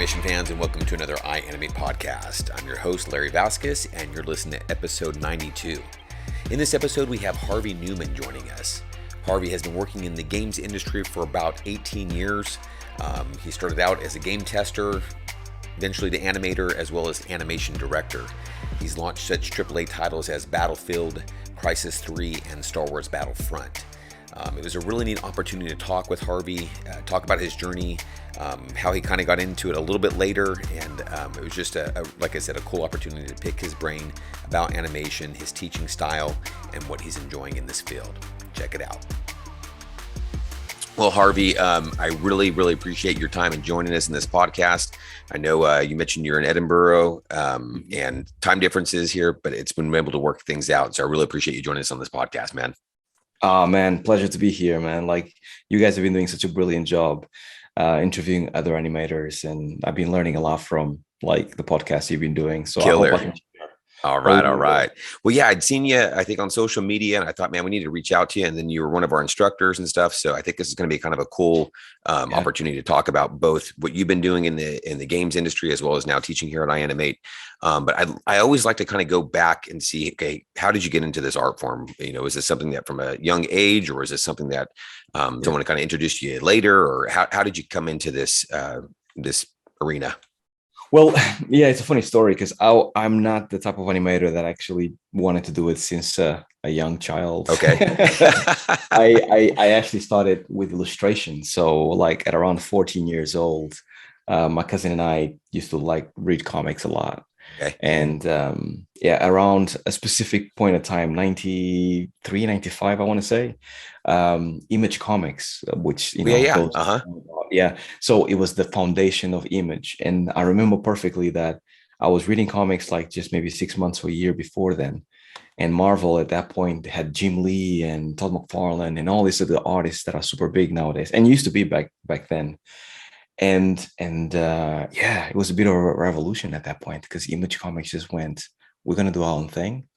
animation fans, and welcome to another iAnimate podcast. I'm your host, Larry Vasquez, and you're listening to episode 92. In this episode, we have Harvey Newman joining us. Harvey has been working in the games industry for about 18 years. He started out as a game tester, eventually the animator, as well as animation director. He's launched such AAA titles as Battlefield, Crysis 3, and Star Wars Battlefront. It was a really neat opportunity to talk with Harvey, talk about his journey, how he kind of got into it a little bit later, and it was just, like I said, a cool opportunity to pick his brain about animation, his teaching style, and what he's enjoying in this field. Check it out. Well, Harvey, I really appreciate your time and joining us in this podcast. I know you mentioned you're in Edinburgh and time differences here, but it's been able to work things out. So I really appreciate you joining us on this podcast, man. Oh man, pleasure to be here, man. Like, you guys have been doing such a brilliant job interviewing other animators, and I've been learning a lot from like the podcast you've been doing. So Killer. I hope I can share. All right. Well, yeah, I'd seen you, I think, on social media, and I thought, man, we need to reach out to you. And then you were one of our instructors and stuff. So I think this is going to be kind of a cool opportunity to talk about both what you've been doing in the games industry, as well as now teaching here at iAnimate. But I always like to kind of go back and see, okay, how did you get into this art form? You know, is this something that from a young age, or is this something that someone kind of introduced you later, or how did you come into this this arena? Well, yeah, it's a funny story because I'm not the type of animator that actually wanted to do it since a young child. Okay. I actually started with illustration. So like at around 14 years old, my cousin and I used to like read comics a lot. Okay. And around a specific point of time, 93, 95, I want to say, Image Comics, which, you know, so it was the foundation of Image. And I remember perfectly that I was reading comics like just maybe 6 months or a year before then. And Marvel at that point had Jim Lee and Todd McFarlane and all these other artists that are super big nowadays, and used to be back then. And it was a bit of a revolution at that point, because Image Comics just went, we're going to do our own thing,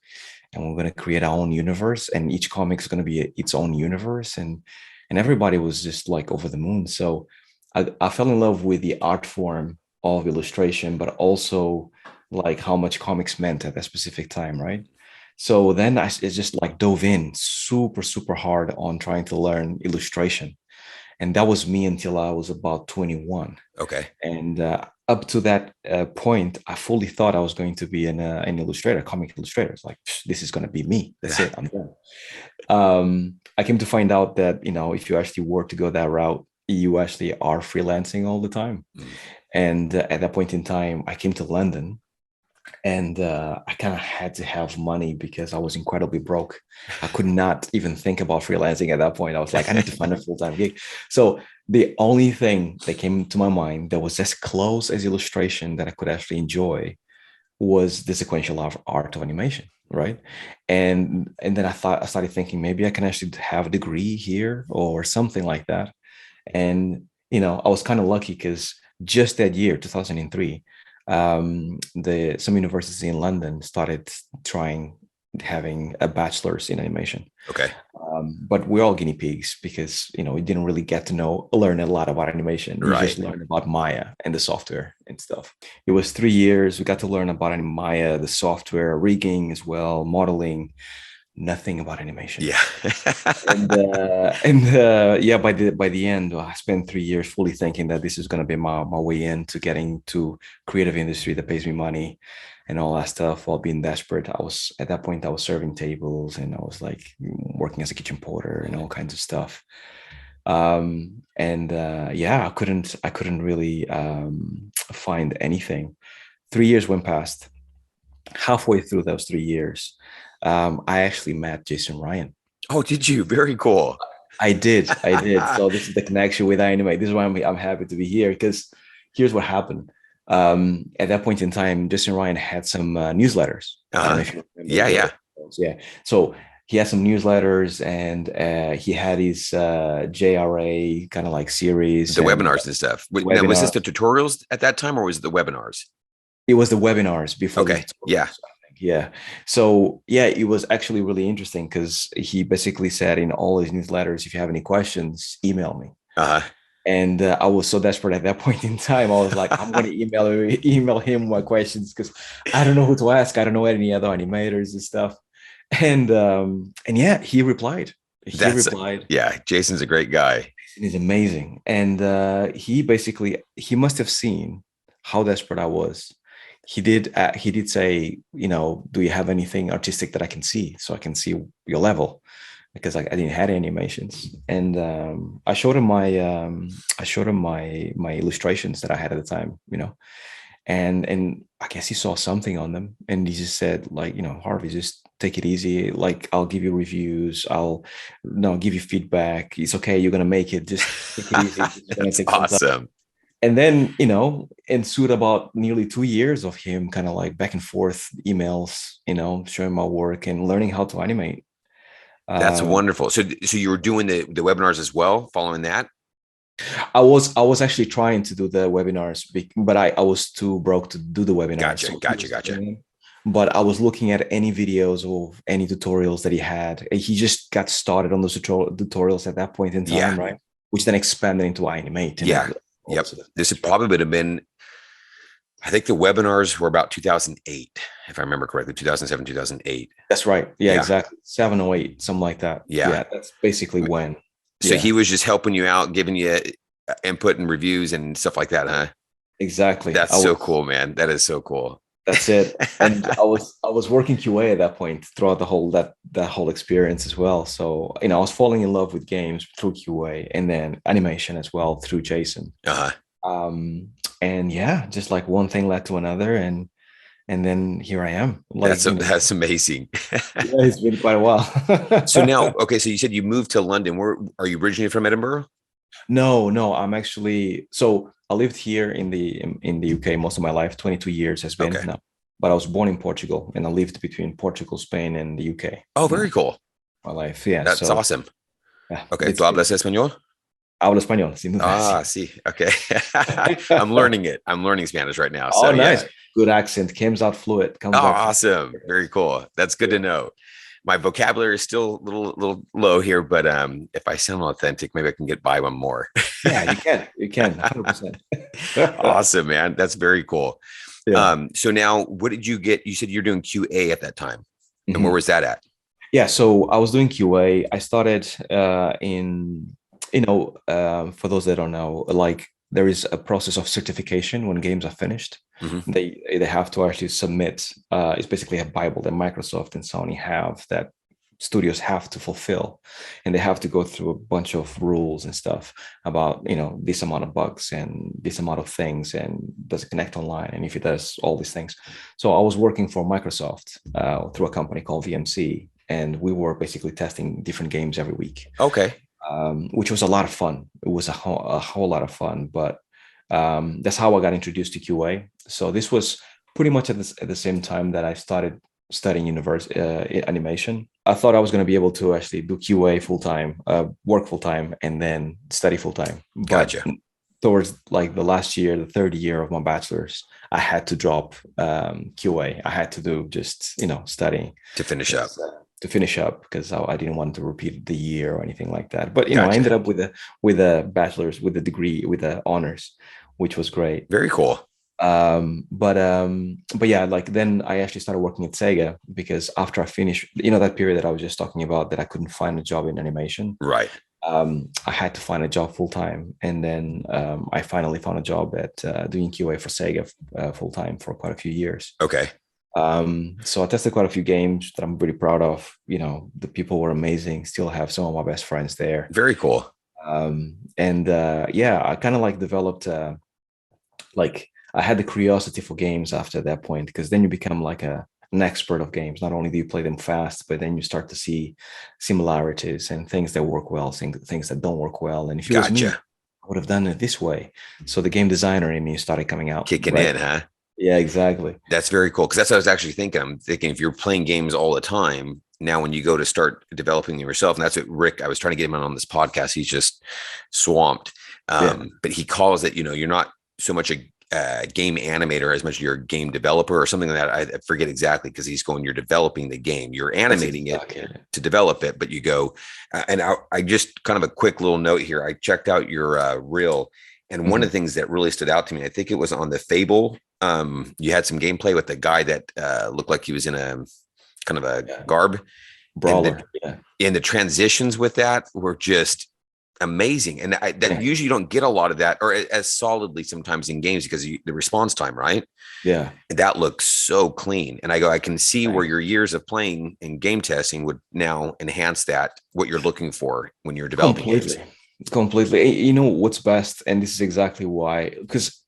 and we're going to create our own universe, and each comic is going to be its own universe, and everybody was just like over the moon. So I fell in love with the art form of illustration, but also like how much comics meant at that specific time, right? So then I just like dove in super hard on trying to learn illustration. And that was me until I was about 21. Okay. And up to that point, I fully thought I was going to be an illustrator, comic illustrator. It's like, this is going to be me. That's it. I'm done. I came to find out that, you know, if you actually were to go that route, you actually are freelancing all the time. Mm. And at that point in time, I came to London. And I kind of had to have money because I was incredibly broke. I could not even think about freelancing at that point. I was like, I need to find a full-time gig. So the only thing that came to my mind that was as close as illustration that I could actually enjoy was the sequential art of animation, right? And then I started thinking maybe I can actually have a degree here or something like that. And, you know, I was kind of lucky because just that year, 2003, some universities in London started having a bachelor's in animation. Okay. But we're all guinea pigs because, you know, we didn't really get to learn a lot about animation. We just learned about Maya and the software and stuff. It was 3 years. We got to learn about Maya, the software, rigging as well, modeling. Nothing about animation. Yeah. By the end, I spent 3 years fully thinking that this is going to be my way into getting to creative industry that pays me money and all that stuff, while being desperate. At that point I was serving tables, and I was like working as a kitchen porter and all kinds of stuff. I couldn't really find anything. 3 years went past. Halfway through those 3 years, I actually met Jason Ryan. Oh, did you? Very cool. I did. So this is the connection with iAnimate. This is why I'm happy to be here, because here's what happened. At that point in time, Jason Ryan had some newsletters. I don't know if you remember. Yeah. So he had some newsletters, and he had his JRA kind of like series. The webinars and stuff. Now, was this the tutorials at that time, or was it the webinars? It was the webinars before. Okay. Yeah. So it was actually really interesting because he basically said in all his newsletters, if you have any questions, email me. And I was so desperate at that point in time. I was like, I'm going to email him my questions because I don't know who to ask. I don't know any other animators and stuff. And yeah, he replied. Yeah, Jason's a great guy. He's amazing. And he must have seen how desperate I was. He did say, do you have anything artistic that I can see so I can see your level? Because I didn't have animations, and I showed him my illustrations that I had at the time, and I guess he saw something on them, and he just said, like, Harvey, just take it easy. Like, I'll give you reviews, I'll give you feedback. It's okay, you're gonna make it. Just take it easy. That's awesome. And then ensued about nearly 2 years of him kind of like back and forth emails, showing my work and learning how to animate. That's wonderful. So you were doing the webinars as well, following that? I was actually trying to do the webinars, but I was too broke to do the webinars. Gotcha. But I was looking at any videos or any tutorials that he had. He just got started on those tutorials at that point in time, right? Which then expanded into iAnimate. Yep. This probably would have been, I think the webinars were about 2008, if I remember correctly, 2007, 2008. That's right. Yeah, exactly. 7 or 8, something like that. Yeah, that's basically when. So he was just helping you out, giving you input and reviews and stuff like that, huh? Exactly. That's so cool, man. That is so cool. That's it. And I was working QA at that point throughout the whole that whole experience as well. So I was falling in love with games through QA and then animation as well through Jason. And yeah, just like one thing led to another, and then here I am. Like, that's amazing. Yeah, it's been quite a while. So now, okay, so you said you moved to London. Where are you originally from? Edinburgh? No, I'm actually, so I lived here in the UK most of my life. 22 years has been now, but I was born in Portugal, and I lived between Portugal, Spain, and the UK. Oh, very cool. My life, yeah. That's awesome. Yeah, okay, ¿tú hablas español? Hablo español. Sí. Okay. I'm learning it. I'm learning Spanish right now. So, nice. Yeah. Good accent. Comes out fluid. Awesome. Very cool. That's good to know. My vocabulary is still a little low here, but if I sound authentic, maybe I can get by one more. Yeah, you can 100%. Awesome, man. That's very cool. Yeah. So now what did you get? You said you're doing QA at that time. And where was that at? Yeah. So I was doing QA. I started for those that don't know, like, there is a process of certification when games are finished. They have to actually submit. It's basically a Bible that Microsoft and Sony have that studios have to fulfill, and they have to go through a bunch of rules and stuff about this amount of bugs and this amount of things, and does it connect online, and if it does, all these things. So I was working for Microsoft through a company called VMC, and we were basically testing different games every week. Okay. Which was a lot of fun. It was a whole lot of fun, but that's how I got introduced to QA. So this was pretty much at the same time that I started studying animation. I thought I was going to be able to actually do QA full-time, work full-time, and then study full-time. Gotcha. But towards like the last year, the third year of my bachelor's, I had to drop QA. I had to do just studying to finish up. Because I didn't want to repeat the year or anything like that. But I ended up with a bachelor's, with a degree, with the honors, which was great. Very cool. But yeah, like, then I actually started working at Sega, because after I finished, that period that I was just talking about, that I couldn't find a job in animation. Right. I had to find a job full time, and then I finally found a job at doing QA for Sega full time for quite a few years. Okay. So I tested quite a few games that I'm really proud of. The people were amazing. Still have some of my best friends there. Very cool. Yeah, I kind of like developed I had the curiosity for games after that point, because then you become like an expert of games. Not only do you play them fast, but then you start to see similarities and things that work well, things that don't work well. And if it was me, I would have done it this way. So the game designer in me started coming out, kicking in, huh? Yeah, exactly. That's very cool, because that's what I was actually thinking. I'm thinking, if you're playing games all the time, now when you go to start developing them yourself, and that's what Rick, I was trying to get him on this podcast. He's just swamped. But he calls it, you're not so much game animator as much as you're a game developer or something like that. I forget exactly, because he's going, you're developing the game, you're animating it to develop it, but you go, and I just kind of a quick little note here. I checked out your reel, and one of the things that really stood out to me, I think it was on the Fable. You had some gameplay with a guy that looked like he was in a kind of a garb brawler. And the transitions with that were just amazing, and usually you don't get a lot of that, or as solidly sometimes in games, because the response time, right? Yeah, that looks so clean. And I can see where your years of playing and game testing would now enhance that, what you're looking for when you're developing games. Completely. You know what's best, and this is exactly why, because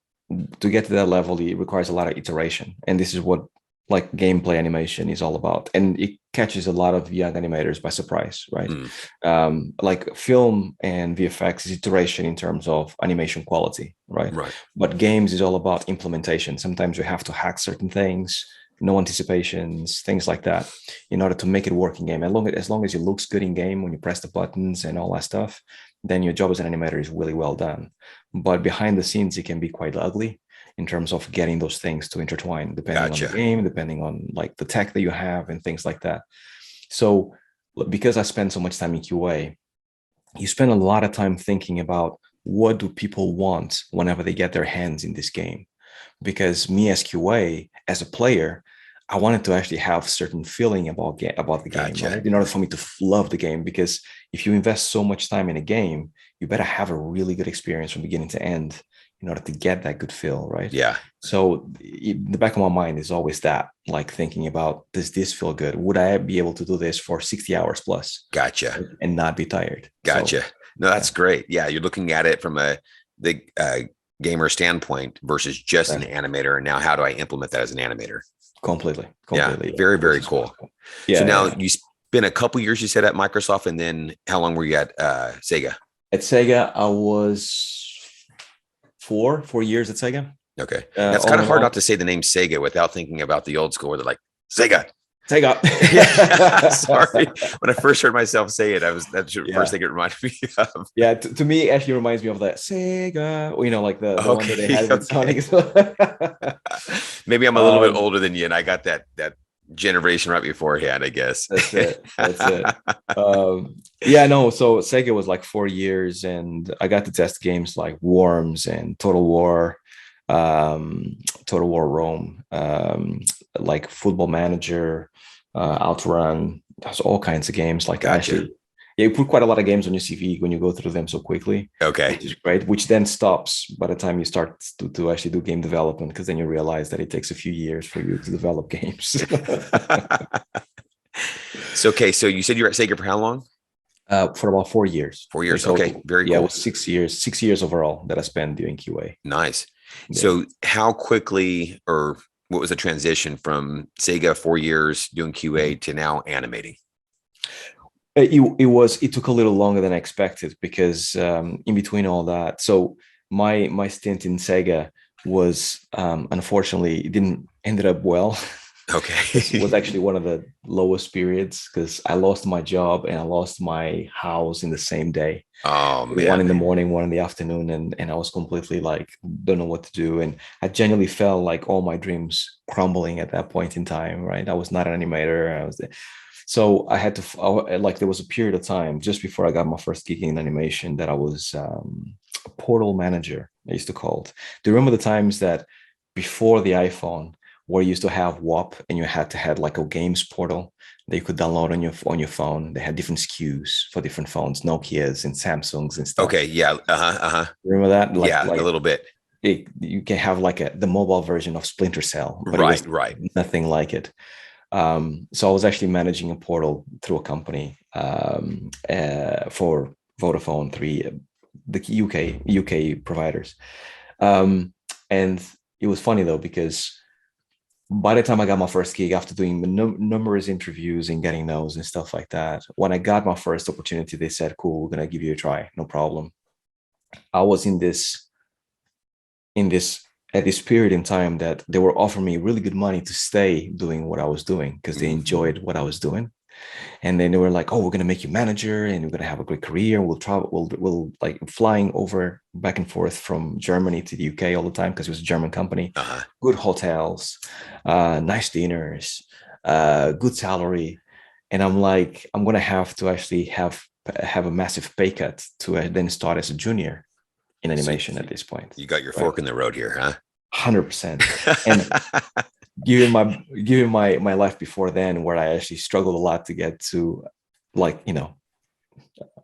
to get to that level, it requires a lot of iteration, and this is what like gameplay animation is all about, and it catches a lot of young animators by surprise, right? Like film and VFX is iteration in terms of animation quality, right? But games is all about implementation. Sometimes you have to hack certain things, no anticipations, things like that, in order to make it work in game. As long as it looks good in game when you press the buttons and all that stuff, then your job as an animator is really well done. But behind the scenes, it can be quite ugly in terms of getting those things to intertwine, depending on the game, depending on like the tech that you have and things like that. So because I spend so much time in QA, you spend a lot of time thinking about what do people want whenever they get their hands in this game. Because me as QA, as a player, I wanted to actually have certain feeling about the game, right? In order for me to love the game, because if you invest so much time in a game, you better have a really good experience from beginning to end in order to get that good feel, right? Yeah. So in the back of my mind is always that, like thinking about, does this feel good? Would I be able to do this for 60 hours plus? Gotcha. And not be tired? Gotcha. So, no, that's great. Yeah, you're looking at it from the gamer standpoint versus just an animator. And now how do I implement that as an animator? Completely. Yeah, very, very cool. Yeah. So now you spent a couple years, you said, at Microsoft, and then how long were you at Sega? At Sega, I was 4 years at Sega. Okay. That's kind of hard not to say the name Sega without thinking about the old school where they're like, Sega. Sorry. When I first heard myself say it, that's the first thing it reminded me of. Yeah, to me, it actually reminds me of that Sega, you know, like the one that they had with Sonic. Maybe I'm a little bit older than you, and I got that generation right beforehand, I guess. That's it. Yeah, no, so Sega was like 4 years, and I got to test games like Worms and Total War Rome, like Football Manager, Outrun. There's all kinds of games. Like actually, you put quite a lot of games on your CV when you go through them so quickly. Okay, which is great. Which then stops by the time you start to actually do game development, because then you realize that it takes a few years for you to develop games. So you said you were at Sega for how long? For about 4 years. 4 years. So, okay, very cool. Yeah, it was 6 years. 6 years overall that I spent doing QA. Nice. Yeah. So how quickly, or what was the transition from Sega 4 years doing QA to now animating? It took a little longer than I expected, because in between all that, so my stint in Sega was unfortunately, it didn't ended up well. Okay. It was actually one of the lowest periods, because I lost my job and I lost my house in the same day. Oh man. One in the morning, one in the afternoon, and I was completely like, don't know what to do. And I genuinely felt like all my dreams crumbling at that point in time, right? I was not an animator. So I had to, like, there was a period of time just before I got my first gig in animation that I was a portal manager, I used to call it. Do you remember the times that before the iPhone, where you used to have WAP and you had to have like a games portal that you could download on your phone? They had different SKUs for different phones, Nokias and Samsungs and stuff. Okay, yeah, Remember that? Like a little bit. You can have like the mobile version of Splinter Cell, but right, nothing like it. So I was actually managing a portal through a company for Vodafone, the UK providers. And it was funny though, because by the time I got my first gig, after doing numerous interviews and getting those and stuff like that, when I got my first opportunity, they said, cool, we're going to give you a try. No problem. I was at this period in time that they were offering me really good money to stay doing what I was doing, because they enjoyed what I was doing. And then they were like, oh, we're going to make you manager and we're going to have a great career. We'll travel, we'll like flying over back and forth from Germany to the UK all the time because it was a German company. Good hotels, nice dinners, good salary. And I'm like, I'm going to have to actually have a massive pay cut to then start as a junior in animation at this point. You got your fork in the road here, huh? 100%. And given my life before then, where I actually struggled a lot to get to like, you know,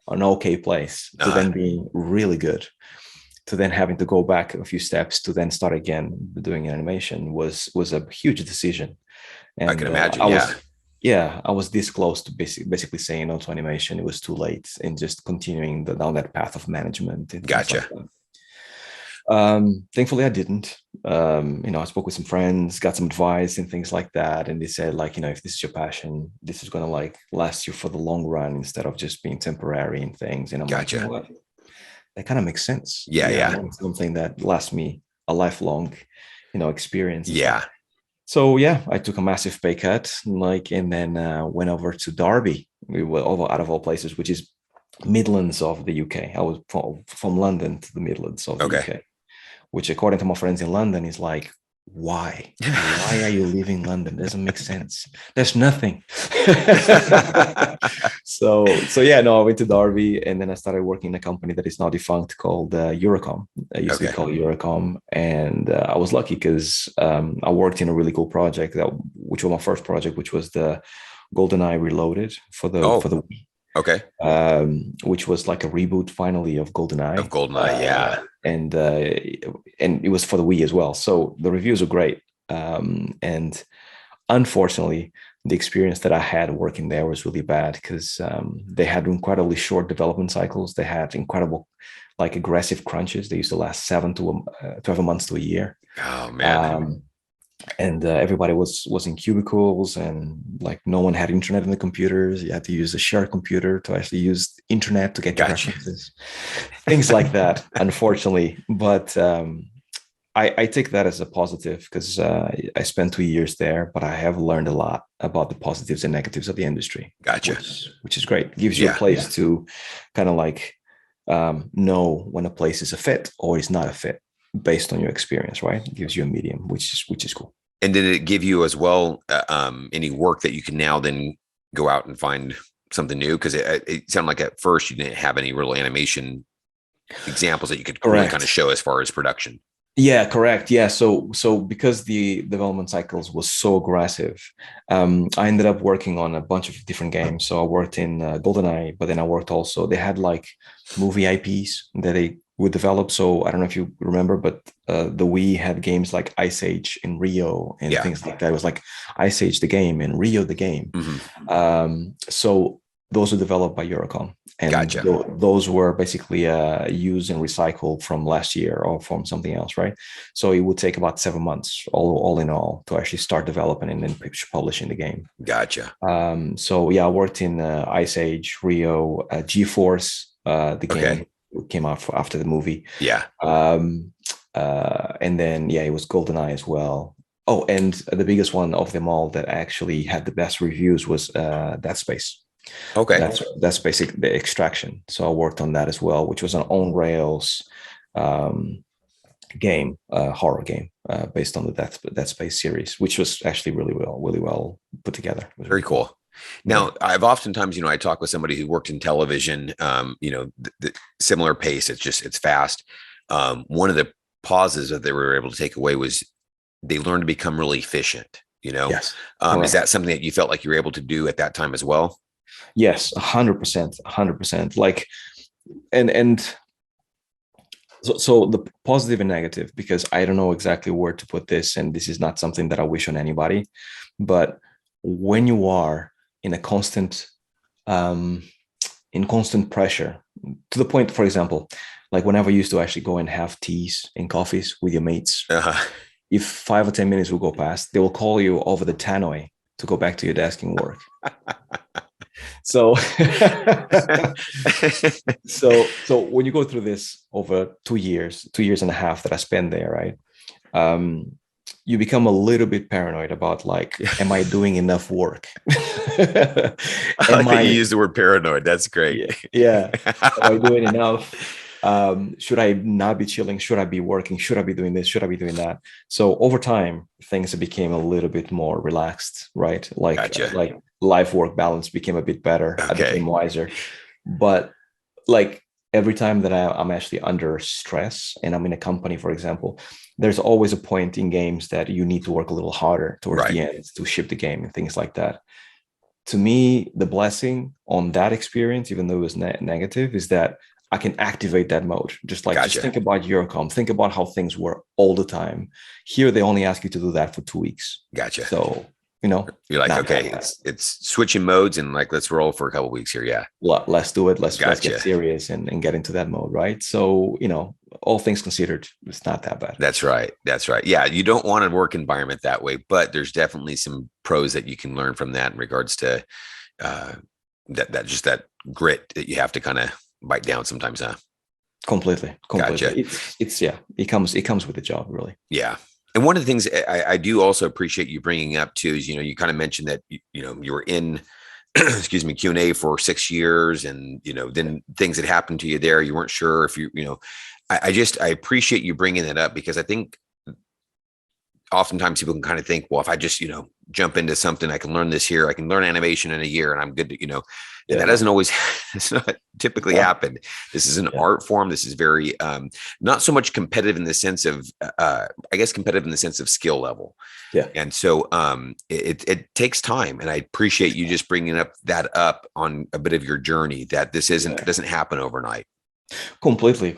an okay place, to then being really good, to then having to go back a few steps to then start again doing animation was a huge decision. And I can imagine. I was this close to basically saying no to animation. It was too late and just continuing down that path of management. Gotcha. Thankfully I didn't. I spoke with some friends, got some advice and things like that, and they said, like, if this is your passion, this is going to like last you for the long run instead of just being temporary and things. And I'm like, you know what? That kind of makes sense. Yeah. Something that lasts me a lifelong experience. So I took a massive pay cut, and then went over to Derby. We were out of all places, which is Midlands of the UK. I was from London to the Midlands of the UK. Which, according to my friends in London, is like, why? Why are you leaving London? Doesn't make sense. There's nothing. I went to Derby, and then I started working in a company that is now defunct called Eurocom. It used to be called Eurocom, and I was lucky because I worked in a really cool project which was my first project, which was the GoldenEye Reloaded for the Wii. Which was like a reboot finally of GoldenEye. And it was for the Wii as well. So the reviews were great. And unfortunately, the experience that I had working there was really bad because they had incredibly short development cycles. They had incredible, like, aggressive crunches. They used to last 7 to 12 months to a year. Oh man. And everybody was in cubicles, and like no one had internet in the computers. You had to use a shared computer to actually use internet to get your references, things like that, unfortunately. But I take that as a positive because I spent 2 years there, but I have learned a lot about the positives and negatives of the industry. Which is great. Gives you a place to kind of like know when a place is a fit or is not a fit, based on your experience, right? It gives you a medium, which is cool. And did it give you as well any work that you can now then go out and find something new? Because it sounded like at first you didn't have any real animation exampbles that you could really kind of show as far as production. Yeah, correct. Yeah, so because the development cycles was so aggressive, I ended up working on a bunch of different games. So I worked in GoldenEye, but then I worked also, they had like movie IPs that they would develop. So I don't know if you remember, but the Wii had games like Ice Age and Rio and things like that. It was like Ice Age the game and Rio the game. So those were developed by Eurocom. And those were basically used and recycled from last year or from something else, right? So it would take about 7 months, all in all, to actually start developing and then publishing the game. I worked in Ice Age, Rio, G-Force, the game came out after the movie. And then it was GoldenEye as well. Oh, and the biggest one of them all that actually had the best reviews was Dead Space. That's basically the Extraction. So I worked on that as well, which was an on rails game, horror game, based on the Dead Space series, which was actually really well put together. Very cool. Now, I've oftentimes, I talk with somebody who worked in television, the similar pace. It's fast. One of the pauses that they were able to take away was they learned to become really efficient. Is that something that you felt like you were able to do at that time as well? Yes, 100%. Like, and so the positive and negative, because I don't know exactly where to put this, and this is not something that I wish on anybody, but when you are in a constant pressure, to the point, for example, like whenever I used to actually go and have teas and coffees with your mates, if 5 or 10 minutes will go past, they will call you over the tannoy to go back to your desk and work. So when you go through this over 2 years and a half that I spent there, right? you become a little bit paranoid about like, am I doing enough work? I like that you use the word paranoid. That's great. Yeah. Am I doing enough? Should I not be chilling? Should I be working? Should I be doing this? Should I be doing that? So over time, things became a little bit more relaxed, right? Like life work balance became a bit better. I became wiser. But like every time that I'm actually under stress and I'm in a company, for example, there's always a point in games that you need to work a little harder towards the end to ship the game and things like that. To me, the blessing on that experience, even though it was negative, is that I can activate that mode. Just think about Eurocom, think about how things were all the time. Here, they only ask you to do that for 2 weeks. Gotcha. So, you're like, okay, it's switching modes and like, let's roll for a couple of weeks here. Yeah. Let's do it. Let's get serious and get into that mode. Right. So, all things considered, it's not that bad. That's right. Yeah. You don't want a work environment that way, but there's definitely some pros that you can learn from that in regards to that grit that you have to kind of bite down sometimes, huh? Completely. Gotcha. It comes with the job, really. Yeah. And one of the things I do also appreciate you bringing up too is, you kind of mentioned that, you were in, excuse me, Q&A for 6 years and, then things had happened to you there. You weren't sure if I appreciate you bringing that up because I think oftentimes people can kind of think, well, if I just, jump into something, I can learn this here. I can learn animation in a year and I'm good to, and that doesn't always, it's not typically happen. This is an art form. This is very, not so much competitive in the sense of, competitive in the sense of skill level. Yeah. And so it takes time. And I appreciate you just bringing that up on a bit of your journey that this doesn't happen overnight. Completely.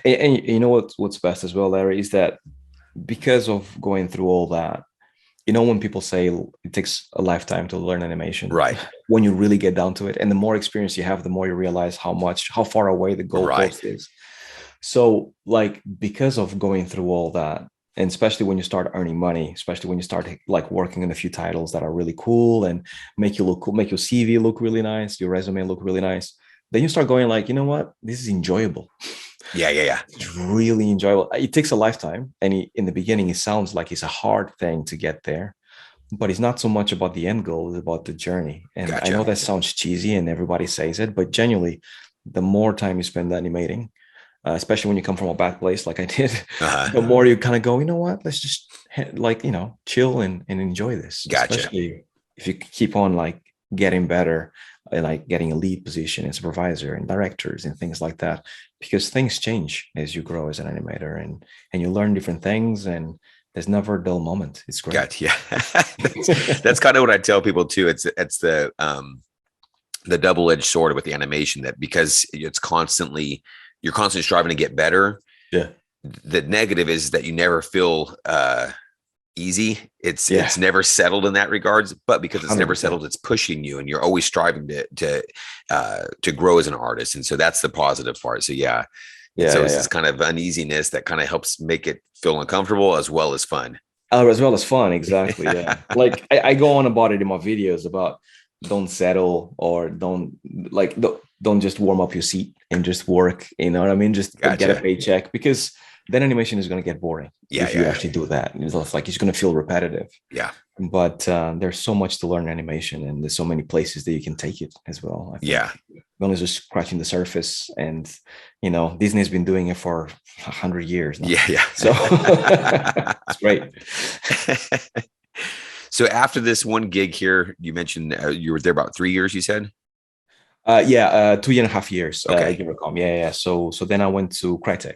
And you know what's best as well, Larry, is that because of going through all that, when people say it takes a lifetime to learn animation, right? When you really get down to it, and the more experience you have, the more you realize how far away the goalpost is. So, like, because of going through all that, and especially when you start earning money, especially when you start like working on a few titles that are really cool and make you look cool, make your CV look really nice, your resume look really nice, then you start going like, you know what, this is enjoyable. Yeah. It's really enjoyable. It takes a lifetime. And in the beginning, it sounds like it's a hard thing to get there, but it's not so much about the end goal, it's about the journey. And I know that sounds cheesy and everybody says it, but genuinely, the more time you spend animating, especially when you come from a bad place like I did, the more you kind of go, you know what, let's just chill and enjoy this. Especially if you keep on like getting better and like getting a lead position and supervisor and directors and things like that, because things change as you grow as an animator and you learn different things and there's never a dull moment. It's great. Gotcha. Yeah. that's kind of what I tell people too. It's the double-edged sword with the animation, that because you're constantly striving to get better. Yeah. The negative is that you never feel easy. It's never settled in that regards, but because it's 100%. Never settled, it's pushing you and you're always striving to grow as an artist. And so that's the positive part. So it's this kind of uneasiness that kind of helps make it feel uncomfortable as well as fun. Exactly. Yeah. Like I go on about it in my videos about don't settle or don't just warm up your seat and just work, you know what I mean? Just get a paycheck, because then animation is going to get boring if you actually do that. It's like it's going to feel repetitive. Yeah. But there's so much to learn animation, and there's so many places that you can take it as well. Yeah. We're only just scratching the surface, and Disney's been doing it for 100 years now. Yeah. So it's great. So after this one gig here, you mentioned you were there about 3 years, you said? 2.5 years. Okay. Yeah. So then I went to Crytek.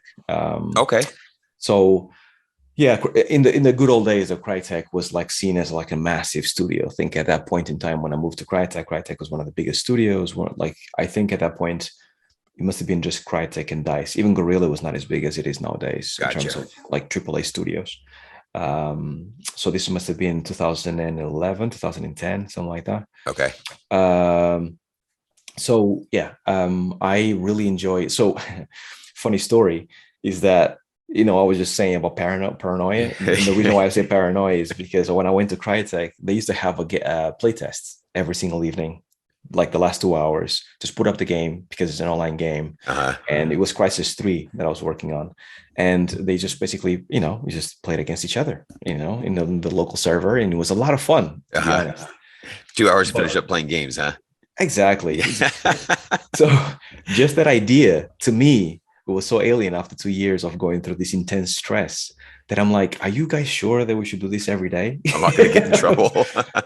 Okay. So yeah, in the good old days of Crytek was like seen as like a massive studio. I think at that point in time when I moved to Crytek was one of the biggest studios. I think at that point it must have been just Crytek and DICE. Even Gorilla was not as big as it is nowadays in terms of like AAA studios. So this must have been 2011, 2010, something like that. Okay. So yeah, I really enjoy. So funny story is that, I was just saying about paranoia. And the reason why I say paranoia is because when I went to Crytek, they used to have a play test every single evening like the last 2 hours, just put up the game because it's an online game. And it was Crysis 3 that I was working on. And they just basically, we just played against each other, in the local server. And it was a lot of fun, to be honest. 2 hours to finish up playing games, huh? Exactly. So just that idea, to me, it was so alien after 2 years of going through this intense stress that I'm like, are you guys sure that we should do this every day? I'm not going to get in trouble.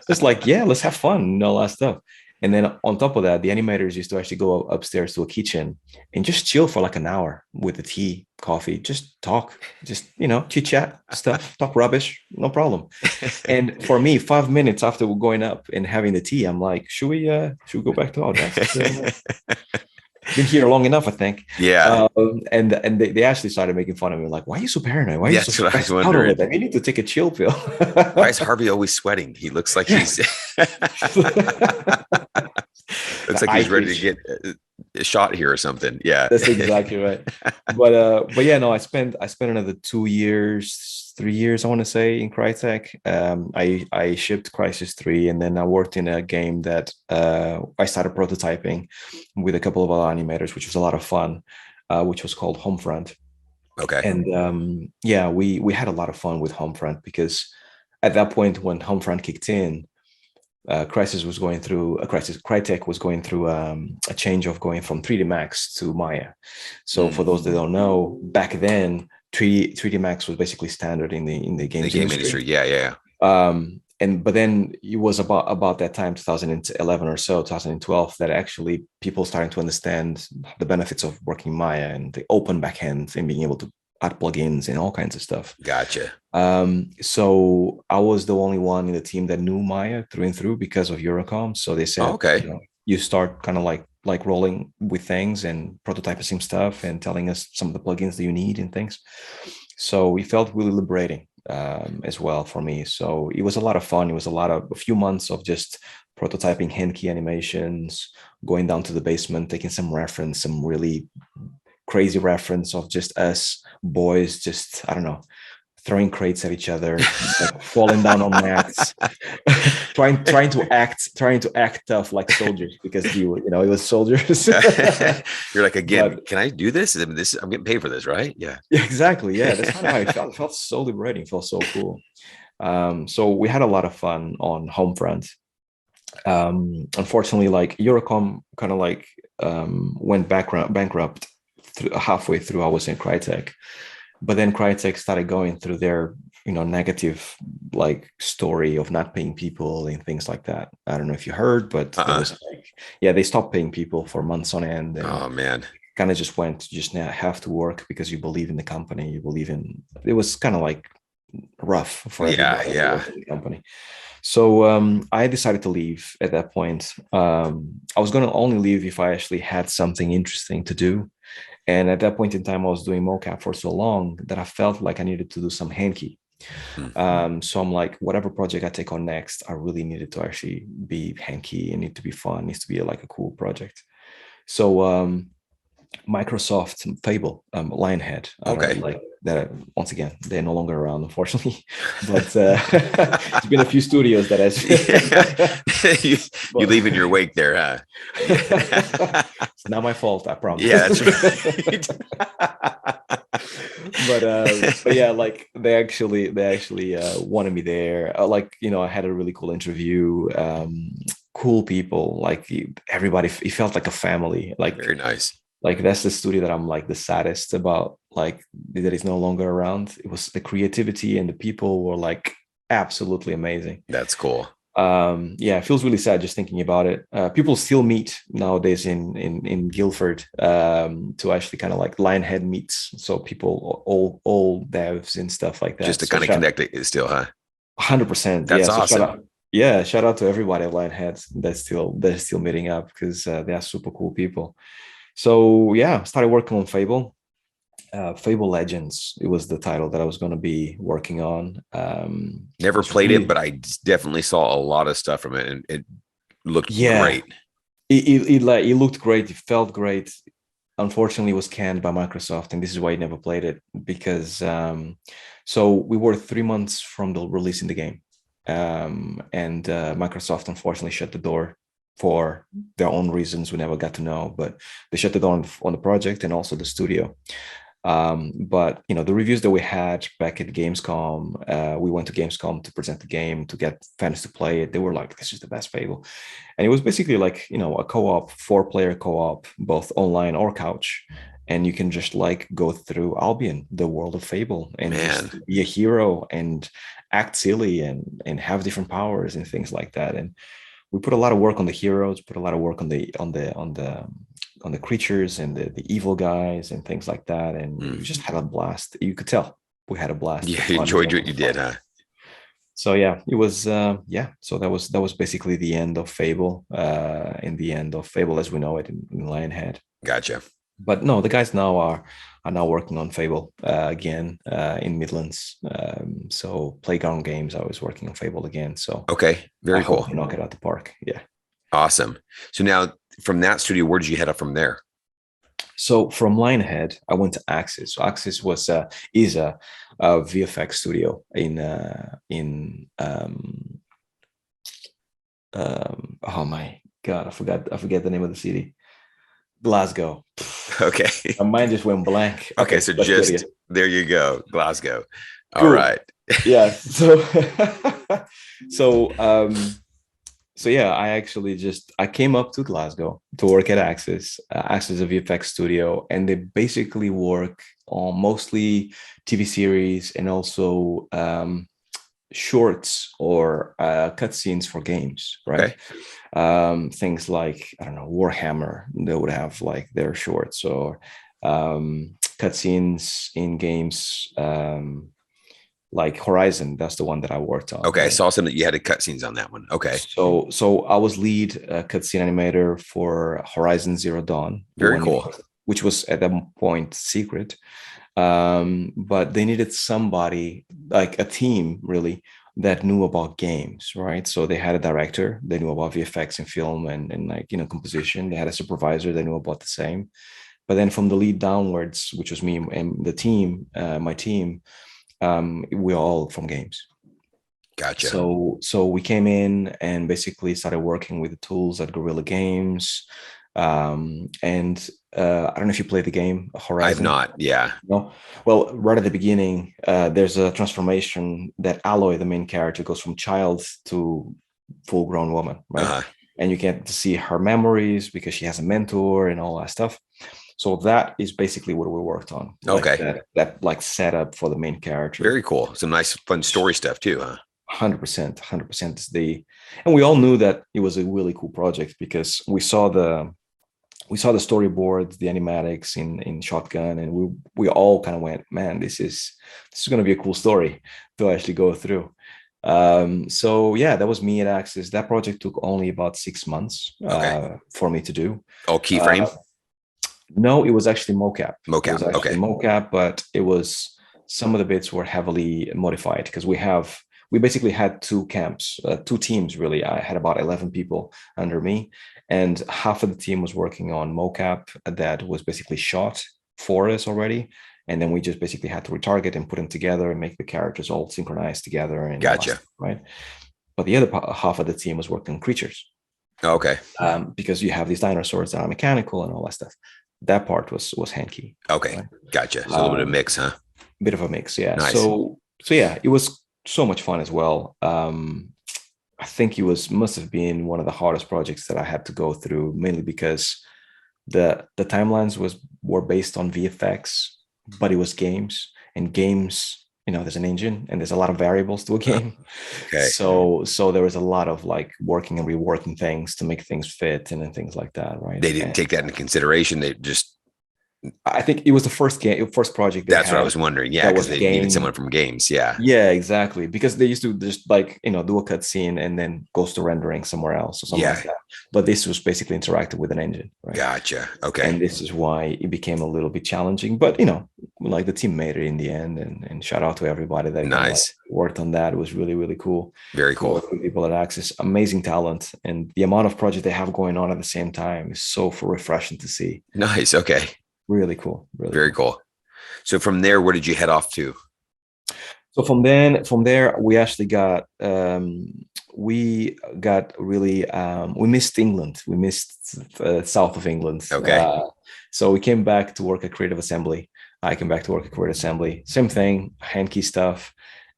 Just like, yeah, let's have fun and all that stuff. And then on top of that, the animators used to actually go upstairs to a kitchen and just chill for like an hour with the tea, coffee, just talk, just, chit chat stuff, talk rubbish, no problem. And for me, 5 minutes after going up and having the tea, I'm like, should we go back to our desks? Been here long enough, I think. Yeah. And they actually started making fun of me, like, why are you so paranoid? Why are you so stressed out of it? You need to take a chill pill. Why is Harvey always sweating? He looks like he's looks like he's ready to get a shot here or something. Yeah, that's exactly right. But yeah, no, I spent another 2 years, 3 years, I want to say, in Crytek. I shipped Crysis 3, and then I worked in a game that I started prototyping with a couple of other animators, which was a lot of fun, which was called Homefront. Okay. And yeah, we had a lot of fun with Homefront because at that point when Homefront kicked in, Crytek was going through a change of going from 3D Max to Maya. So for those that don't know, back then 3D Max was basically standard in the game industry. Yeah. But then it was about that time, 2011 or so, 2012, that actually people starting to understand the benefits of working Maya and the open backend and being able to add plugins and all kinds of stuff. Gotcha. So I was the only one in the team that knew Maya through and through because of Eurocom. So they said, you start kind of like rolling with things and prototyping some stuff and telling us some of the plugins that you need and things. So it felt really liberating as well for me. So it was a lot of fun. It was a few months of just prototyping hand key animations, going down to the basement, taking some really crazy reference of just us boys, just, I don't know, throwing crates at each other, like falling down on mats, trying to act tough like soldiers because it was soldiers. You're like, again, can I do this? I'm getting paid for this, right? Yeah, exactly. Yeah, that's kind of how I felt. It felt so liberating. It felt so cool. So we had a lot of fun on Homefront. Unfortunately, like Eurocom kind of like went bankrupt halfway through I was in Crytek. But then Crytek started going through their, negative like story of not paying people and things like that. I don't know if you heard, but it was they stopped paying people for months on end. And oh man, kind of just now have to work because you believe in the company. It was kind of like rough for everybody in the company. So I decided to leave at that point. I was going to only leave if I actually had something interesting to do. And at that point in time, I was doing Mocap for so long that I felt like I needed to do some hand key. So I'm like, whatever project I take on next, I really needed to actually be hand key. It needs to be fun. It needs to be like a cool project. So Microsoft Fable, Lionhead. Like that. Once again, they're no longer around, unfortunately. But there's been a few studios that has. You leave in your wake there, huh? It's not my fault, I promise. Yeah, that's right. But yeah, like they actually wanted me there. I had a really cool interview. Cool people, like everybody. It felt like a family. Like very nice. Like that's the studio that I'm like the saddest about, like that is no longer around. It was the creativity and the people were like absolutely amazing. That's cool. Yeah, it feels really sad just thinking about it. People still meet nowadays in Guildford to actually kind of like Lionhead meets. So people, all devs and stuff like that. Just to kind of connect it still, huh? 100%. That's awesome. Shout out to everybody at Lionhead that's still meeting up because they are super cool people. So yeah, started working on Fable. Fable Legends, it was the title that I was going to be working on. Never played it, but I definitely saw a lot of stuff from it, and it looked great. It looked great. It felt great. Unfortunately, it was canned by Microsoft, and this is why I never played it because so we were 3 months from the releasing the game, and Microsoft unfortunately shut the door for their own reasons we never got to know, but they shut it down on the project and also the studio. But the reviews that we had back at Gamescom, we went to Gamescom to present the game to get fans to play it. They were like, "This is the best Fable," and it was basically like a co-op, 4-player co-op, both online or couch, and you can just like go through Albion, the world of Fable, and just be a hero and act silly and have different powers and things like that. And we put a lot of work on the heroes, put a lot of work on the creatures and the evil guys and things like that. And we just had a blast. You could tell we had a blast. Yeah, you enjoyed what you did, huh? So yeah, it was So that was basically the end of Fable, in the end of Fable as we know it in Lionhead. Gotcha. But no, the guys now are now working on Fable again in Midlands. So Playground Games, I was working on Fable again. So okay, very cool. Knock it out the park. Yeah. Awesome. So now from that studio, where did you head up from there? So from Lionhead, I went to Axis. So Axis is a VFX studio in oh my God, I forget the name of the city. Glasgow. Okay. My mind just went blank. Okay, so just there you go, Glasgow. All right. Yeah. So so yeah, I came up to Glasgow to work at Axis. Axis is a VFX studio, and they basically work on mostly TV series and also shorts or cutscenes for games, right? Okay. Things like, I don't know, Warhammer, they would have like their shorts, or cutscenes in games like Horizon. That's the one that I worked on. Okay, right? I saw some that you had cutscenes on that one. Okay. So I was lead cutscene animator for Horizon Zero Dawn. Very cool. Which was at that point secret. But they needed somebody, like a team really, that knew about games, right? So they had a director, they knew about VFX and film and like, composition. They had a supervisor, they knew about the same. But then from the lead downwards, which was me and the team, my team, we're all from games. Gotcha. So we came in and basically started working with the tools at Guerrilla Games. And I don't know if you played the game Horizon. I've not. Yeah. No. Well, right at the beginning, there's a transformation that Aloy, the main character, goes from child to full-grown woman, right? Uh-huh. And you get to see her memories because she has a mentor and all that stuff. So that is basically what we worked on. Okay. That like setup for the main character. Very cool. Some nice, fun story stuff too, huh? 100% is and we all knew that it was a really cool project because we saw the storyboards, the animatics in Shotgun, and we all kind of went, man, this is going to be a cool story to actually go through. So yeah, that was me at Axis. That project took only about 6 months for me to do. Oh, keyframe? No, it was actually mocap. Mocap, okay. Mocap, but it was, some of the bits were heavily modified because we basically had two camps, two teams really. I had about 11 people under me, and half of the team was working on mocap that was basically shot for us already. And then we just basically had to retarget and put them together and make the characters all synchronized together. And gotcha. Stuff, right. But the other half of the team was working on creatures. Okay. Because you have these dinosaurs that are mechanical and all that stuff. That part was hand key. Okay. Right? Gotcha. So a little bit of a mix, huh? Bit of a mix, yeah. Nice. So yeah, it was so much fun as well. I think it must have been one of the hardest projects that I had to go through, mainly because the timelines were based on VFX, but it was games, and games, there's an engine and there's a lot of variables to a game. Okay. So there was a lot of like working and reworking things to make things fit and things like that, right? They didn't take that into consideration. They just, I think it was the first project. That's what I was wondering. Yeah, because they needed someone from games. Yeah. Yeah, exactly. Because they used to just like, do a cutscene and then goes to rendering somewhere else or something like that. But this was basically interactive with an engine. Right? Gotcha. Okay. And this is why it became a little bit challenging. But, like the team made it in the end. And shout out to everybody that nice. Worked on that. It was really, really cool. Very cool. People at Axis, amazing talent. And the amount of projects they have going on at the same time is so refreshing to see. Nice. Okay. Really cool. Really very cool. So from there, where did you head off to? So from there, we actually got we missed England. We missed south of England. Okay. So we came back to work at Creative Assembly. I came back to work at Creative Assembly. Same thing, hand key stuff,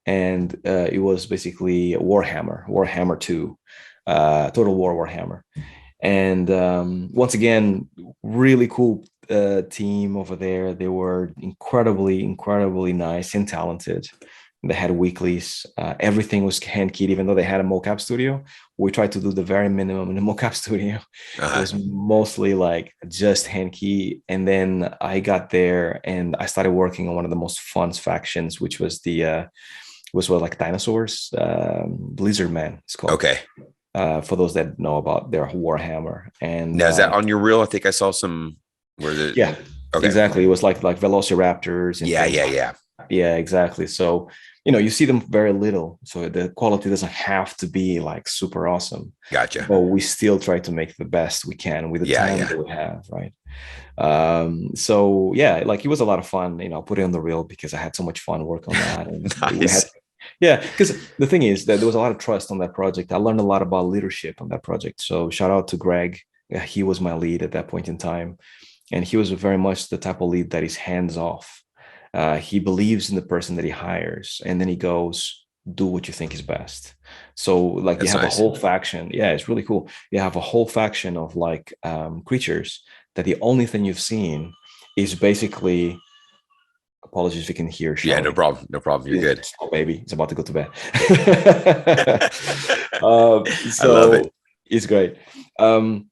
and it was basically Warhammer 2, Total War Warhammer. And once again, really cool team over there. They were incredibly nice and talented. They had weeklies. Everything was hand keyed, even though they had a mocap studio. We tried to do the very minimum in the mocap studio. It was mostly like just hand key. And then I got there and I started working on one of the most fun factions, which was like dinosaurs. Lizard Man, it's called. Okay. For those that know about their Warhammer. And now, is that on your reel? I think I saw some where the yeah, okay. Exactly. It was like Velociraptors. And yeah, exactly. So you see them very little, so the quality doesn't have to be like super awesome. Gotcha. But we still try to make the best we can with the time that we have, right? So yeah, like it was a lot of fun. Put it on the reel because I had so much fun working on that. And nice. Yeah, because the thing is that there was a lot of trust on that project. I learned a lot about leadership on that project. So shout out to Greg. He was my lead at that point in time. And he was very much the type of lead that is hands off. He believes in the person that he hires. And then he goes, do what you think is best. So like that's you have nice. A whole faction. Yeah, it's really cool. You have a whole faction of like creatures that the only thing you've seen is basically... Apologies if you can hear shouting. Yeah, no problem. You're good. Oh, baby, it's about to go to bed. I love it. It's great. So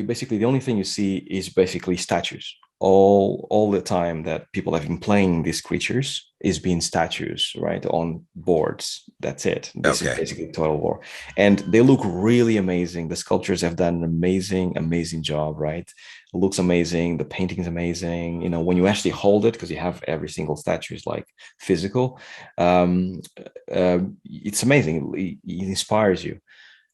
basically the only thing you see is basically statues. All the time that people have been playing these creatures is being statues, right, on boards. That's it. This is basically Total War. And they look really amazing. The sculptures have done an amazing job, right? It looks amazing. The painting is amazing. When you actually hold it, because you have every single statue is like physical, it's amazing. It inspires you.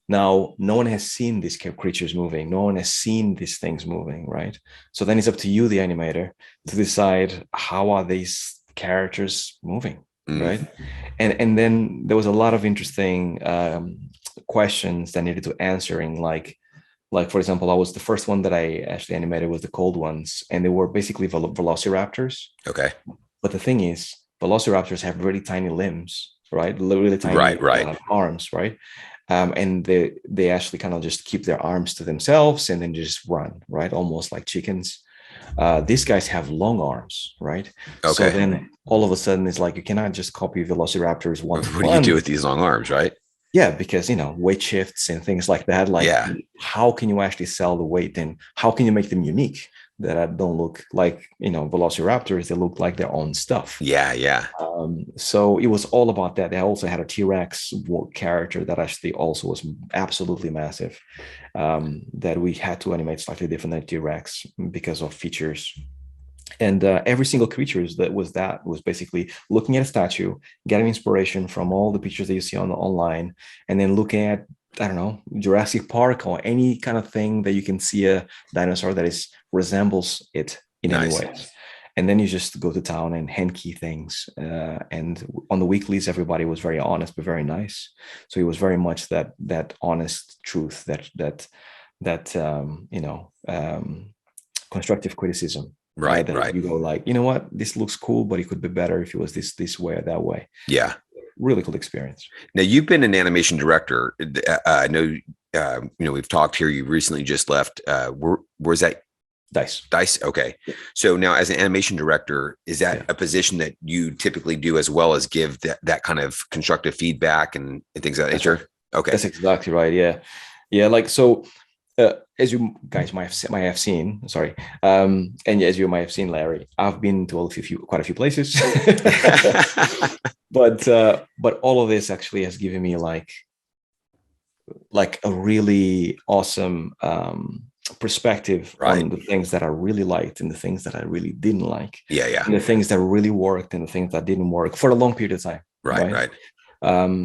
Now, no one has seen these creatures moving. No one has seen these things moving, right? So then it's up to you, the animator, to decide how are these characters moving, right? And then there was a lot of interesting questions that needed to answering, like for example, I was the first one that I actually animated was the cold ones, and they were basically velociraptors. Okay. But the thing is, velociraptors have really tiny limbs, right? Really tiny arms, right? And they actually kind of just keep their arms to themselves and then just run, right? Almost like chickens. These guys have long arms, right? Okay. So then all of a sudden it's like you cannot just copy velociraptors one. What do you do with these long arms, right? Yeah, because weight shifts and things like that. Like, how can you actually sell the weight, and how can you make them unique that don't look like velociraptors? They look like their own stuff. Yeah. So it was all about that. They also had a T-Rex character that actually also was absolutely massive. That we had to animate slightly different than T-Rex because of features. And every single creature was basically looking at a statue, getting inspiration from all the pictures that you see online, and then looking at, I don't know, Jurassic Park or any kind of thing that you can see a dinosaur that resembles it in any way. And then you just go to town and hand key things. And on the weeklies, everybody was very honest, but very nice. So it was very much that honest truth, that constructive criticism. Right. You go like, you know what, this looks cool, but it could be better if it was this way or that way. Yeah. Really cool experience. Now, you've been an animation director. I know, we've talked here. You recently just left. Where's that? Dice. Okay. So now, as an animation director, is that a position that you typically do as well as give that kind of constructive feedback and things of that nature? Okay. That's exactly right. Yeah. Yeah. Like, so, as you guys might have seen, and as you might have seen, Larry, I've been to quite a few places, but all of this actually has given me like a really awesome perspective on the things that I really liked and the things that I really didn't like. Yeah. And the things that really worked and the things that didn't work for a long period of time. Right.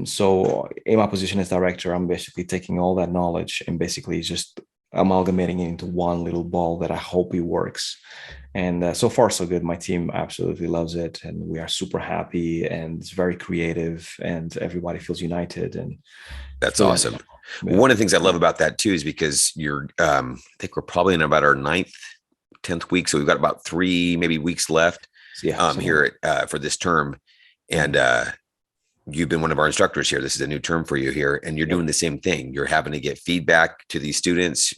So in my position as director, I'm basically taking all that knowledge and basically just amalgamating it into one little ball that I hope it works. And so far, so good. My team absolutely loves it, and we are super happy, and it's very creative, and everybody feels united. And that's awesome. Yeah. One of the things I love about that too is because you're, I think we're probably in about our 9th, 10th week, so we've got about 3 maybe weeks left. Yeah, here for this term, and you've been one of our instructors here. This is a new term for you here, and you're doing the same thing. You're having to get feedback to these students.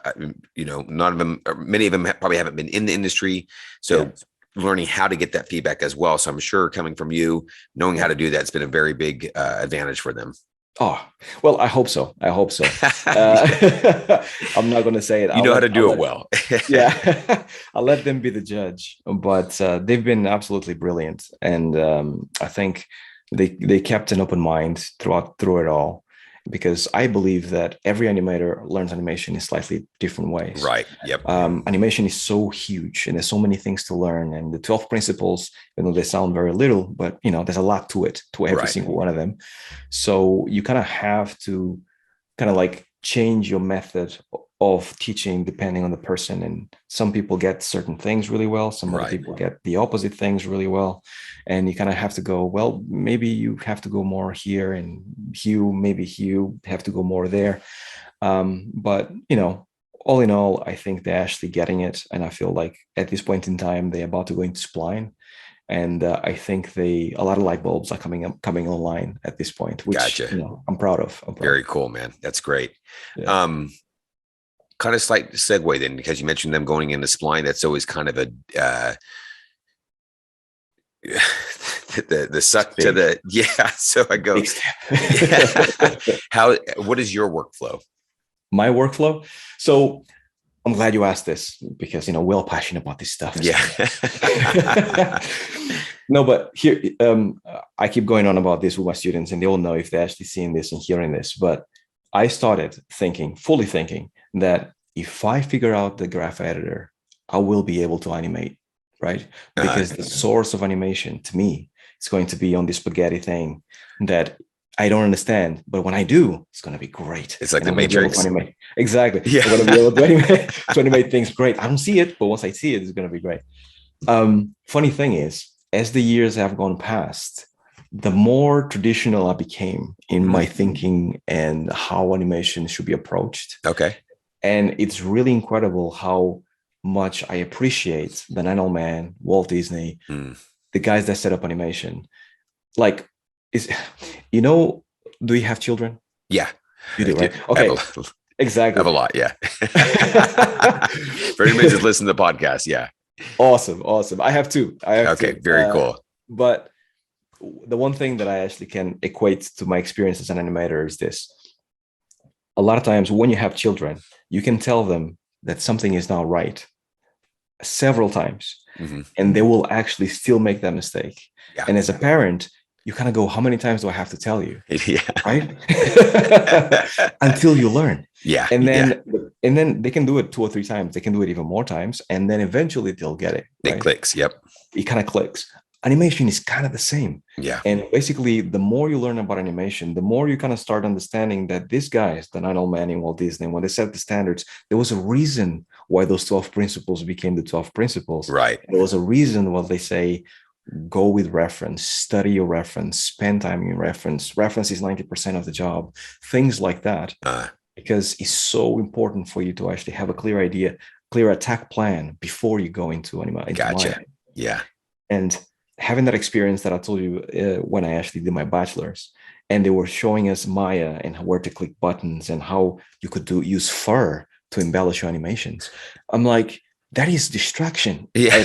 None of them, or many of them probably haven't been in the industry, so learning how to get that feedback as well. So I'm sure coming from you, knowing how to do that's been a very big advantage for them. Oh, well, I hope so. I'm not going to say it. You know how to do it well. Yeah, I'll let them be the judge. But they've been absolutely brilliant. And I think they kept an open mind through it all, because I believe that every animator learns animation in slightly different ways. Right. Yep. Animation is so huge, and there's so many things to learn. And the 12 principles, they sound very little, but there's a lot to it, to every single one of them. So you kind of have to like change your method of teaching depending on the person. And some people get certain things really well. Some other people get the opposite things really well. And you kind of have to go, well, maybe you have to go more here, and maybe you have to go more there. But, all in all, I think they're actually getting it. And I feel like at this point in time, they're about to go into spline. And I think a lot of light bulbs are coming online at this point, which I'm proud of. Very cool, man. That's great. Yeah. Kind of slight segue then, because you mentioned them going into spline. That's always kind of a the suck to the So I go. What is your workflow? My workflow. So I'm glad you asked this, because we're all passionate about this stuff. Yeah. No, but here I keep going on about this with my students, and they all know if they're actually seeing this and hearing this. But I started fully thinking that if I figure out the graph editor, I will be able to animate, right? Because the source of animation to me is going to be on this spaghetti thing that I don't understand, but when I do, it's going to be great. It's like the Matrix. Exactly. Yeah. I'm going to be able to animate things great. I don't see it, but once I see it, it's going to be great. Funny thing is, as the years have gone past, the more traditional I became in my thinking and how animation should be approached. Okay. And it's really incredible how much I appreciate the Nine Old Man, Walt Disney, the guys that set up animation. Like, do you have children? Yeah. You do, right? Okay. Exactly. I have a lot, yeah. For anybody that's listening to the podcast, yeah. Awesome. I have two. Okay, very cool. But the one thing that I actually can equate to my experience as an animator is this. A lot of times when you have children, you can tell them that something is not right several times, and they will actually still make that mistake. Yeah. And as a parent, you kind of go, how many times do I have to tell you? Yeah. Right? Until you learn. Yeah. And then they can do it 2 or 3 times. They can do it even more times. And then eventually they'll get it. It clicks. Yep. It kind of clicks. Animation is kind of the same. Yeah. And basically, the more you learn about animation, the more you kind of start understanding that these guys, the Nine Old Man and Walt Disney, when they set the standards, there was a reason why those 12 principles became the 12 principles. Right. There was a reason why they say, go with reference, study your reference, spend time in reference. Reference is 90% of the job. Things like that. Because it's so important for you to actually have a clear idea, clear attack plan before you go into animation. Gotcha. Yeah. And having that experience that I told you when I actually did my bachelor's, and they were showing us Maya and where to click buttons and how you could use fur to embellish your animations. I'm like, that is distraction. Yeah.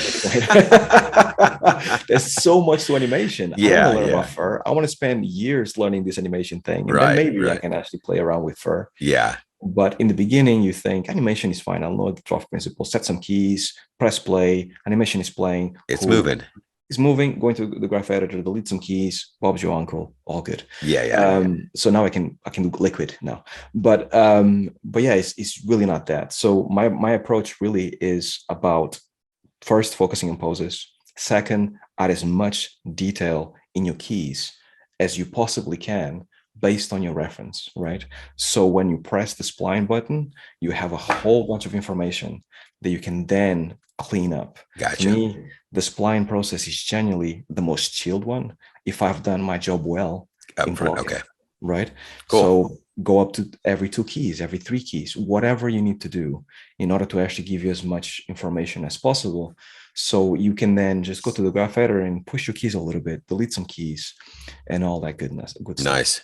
There's so much to animation. Yeah. I want to learn about fur. I want to spend years learning this animation thing. And then maybe I can actually play around with fur. Yeah. But in the beginning, you think animation is fine. I'll know the 12 principles, set some keys, press play, animation is playing. It's moving. It's moving, going to the graph editor, delete some keys, Bob's your uncle, all good. Yeah. So now I can do liquid now. But yeah, it's really not that. So my approach really is about first focusing on poses. Second, add as much detail in your keys as you possibly can, based on your reference, right? So when you press the spline button, you have a whole bunch of information that you can then clean up. Gotcha. To me, the spline process is generally the most chilled one if I've done my job well in blocking. Okay. Right. Cool. So go up to every 2 keys, every 3 keys, whatever you need to do in order to actually give you as much information as possible. So you can then just go to the graph editor and push your keys a little bit, delete some keys and all that goodness. Good stuff. Nice.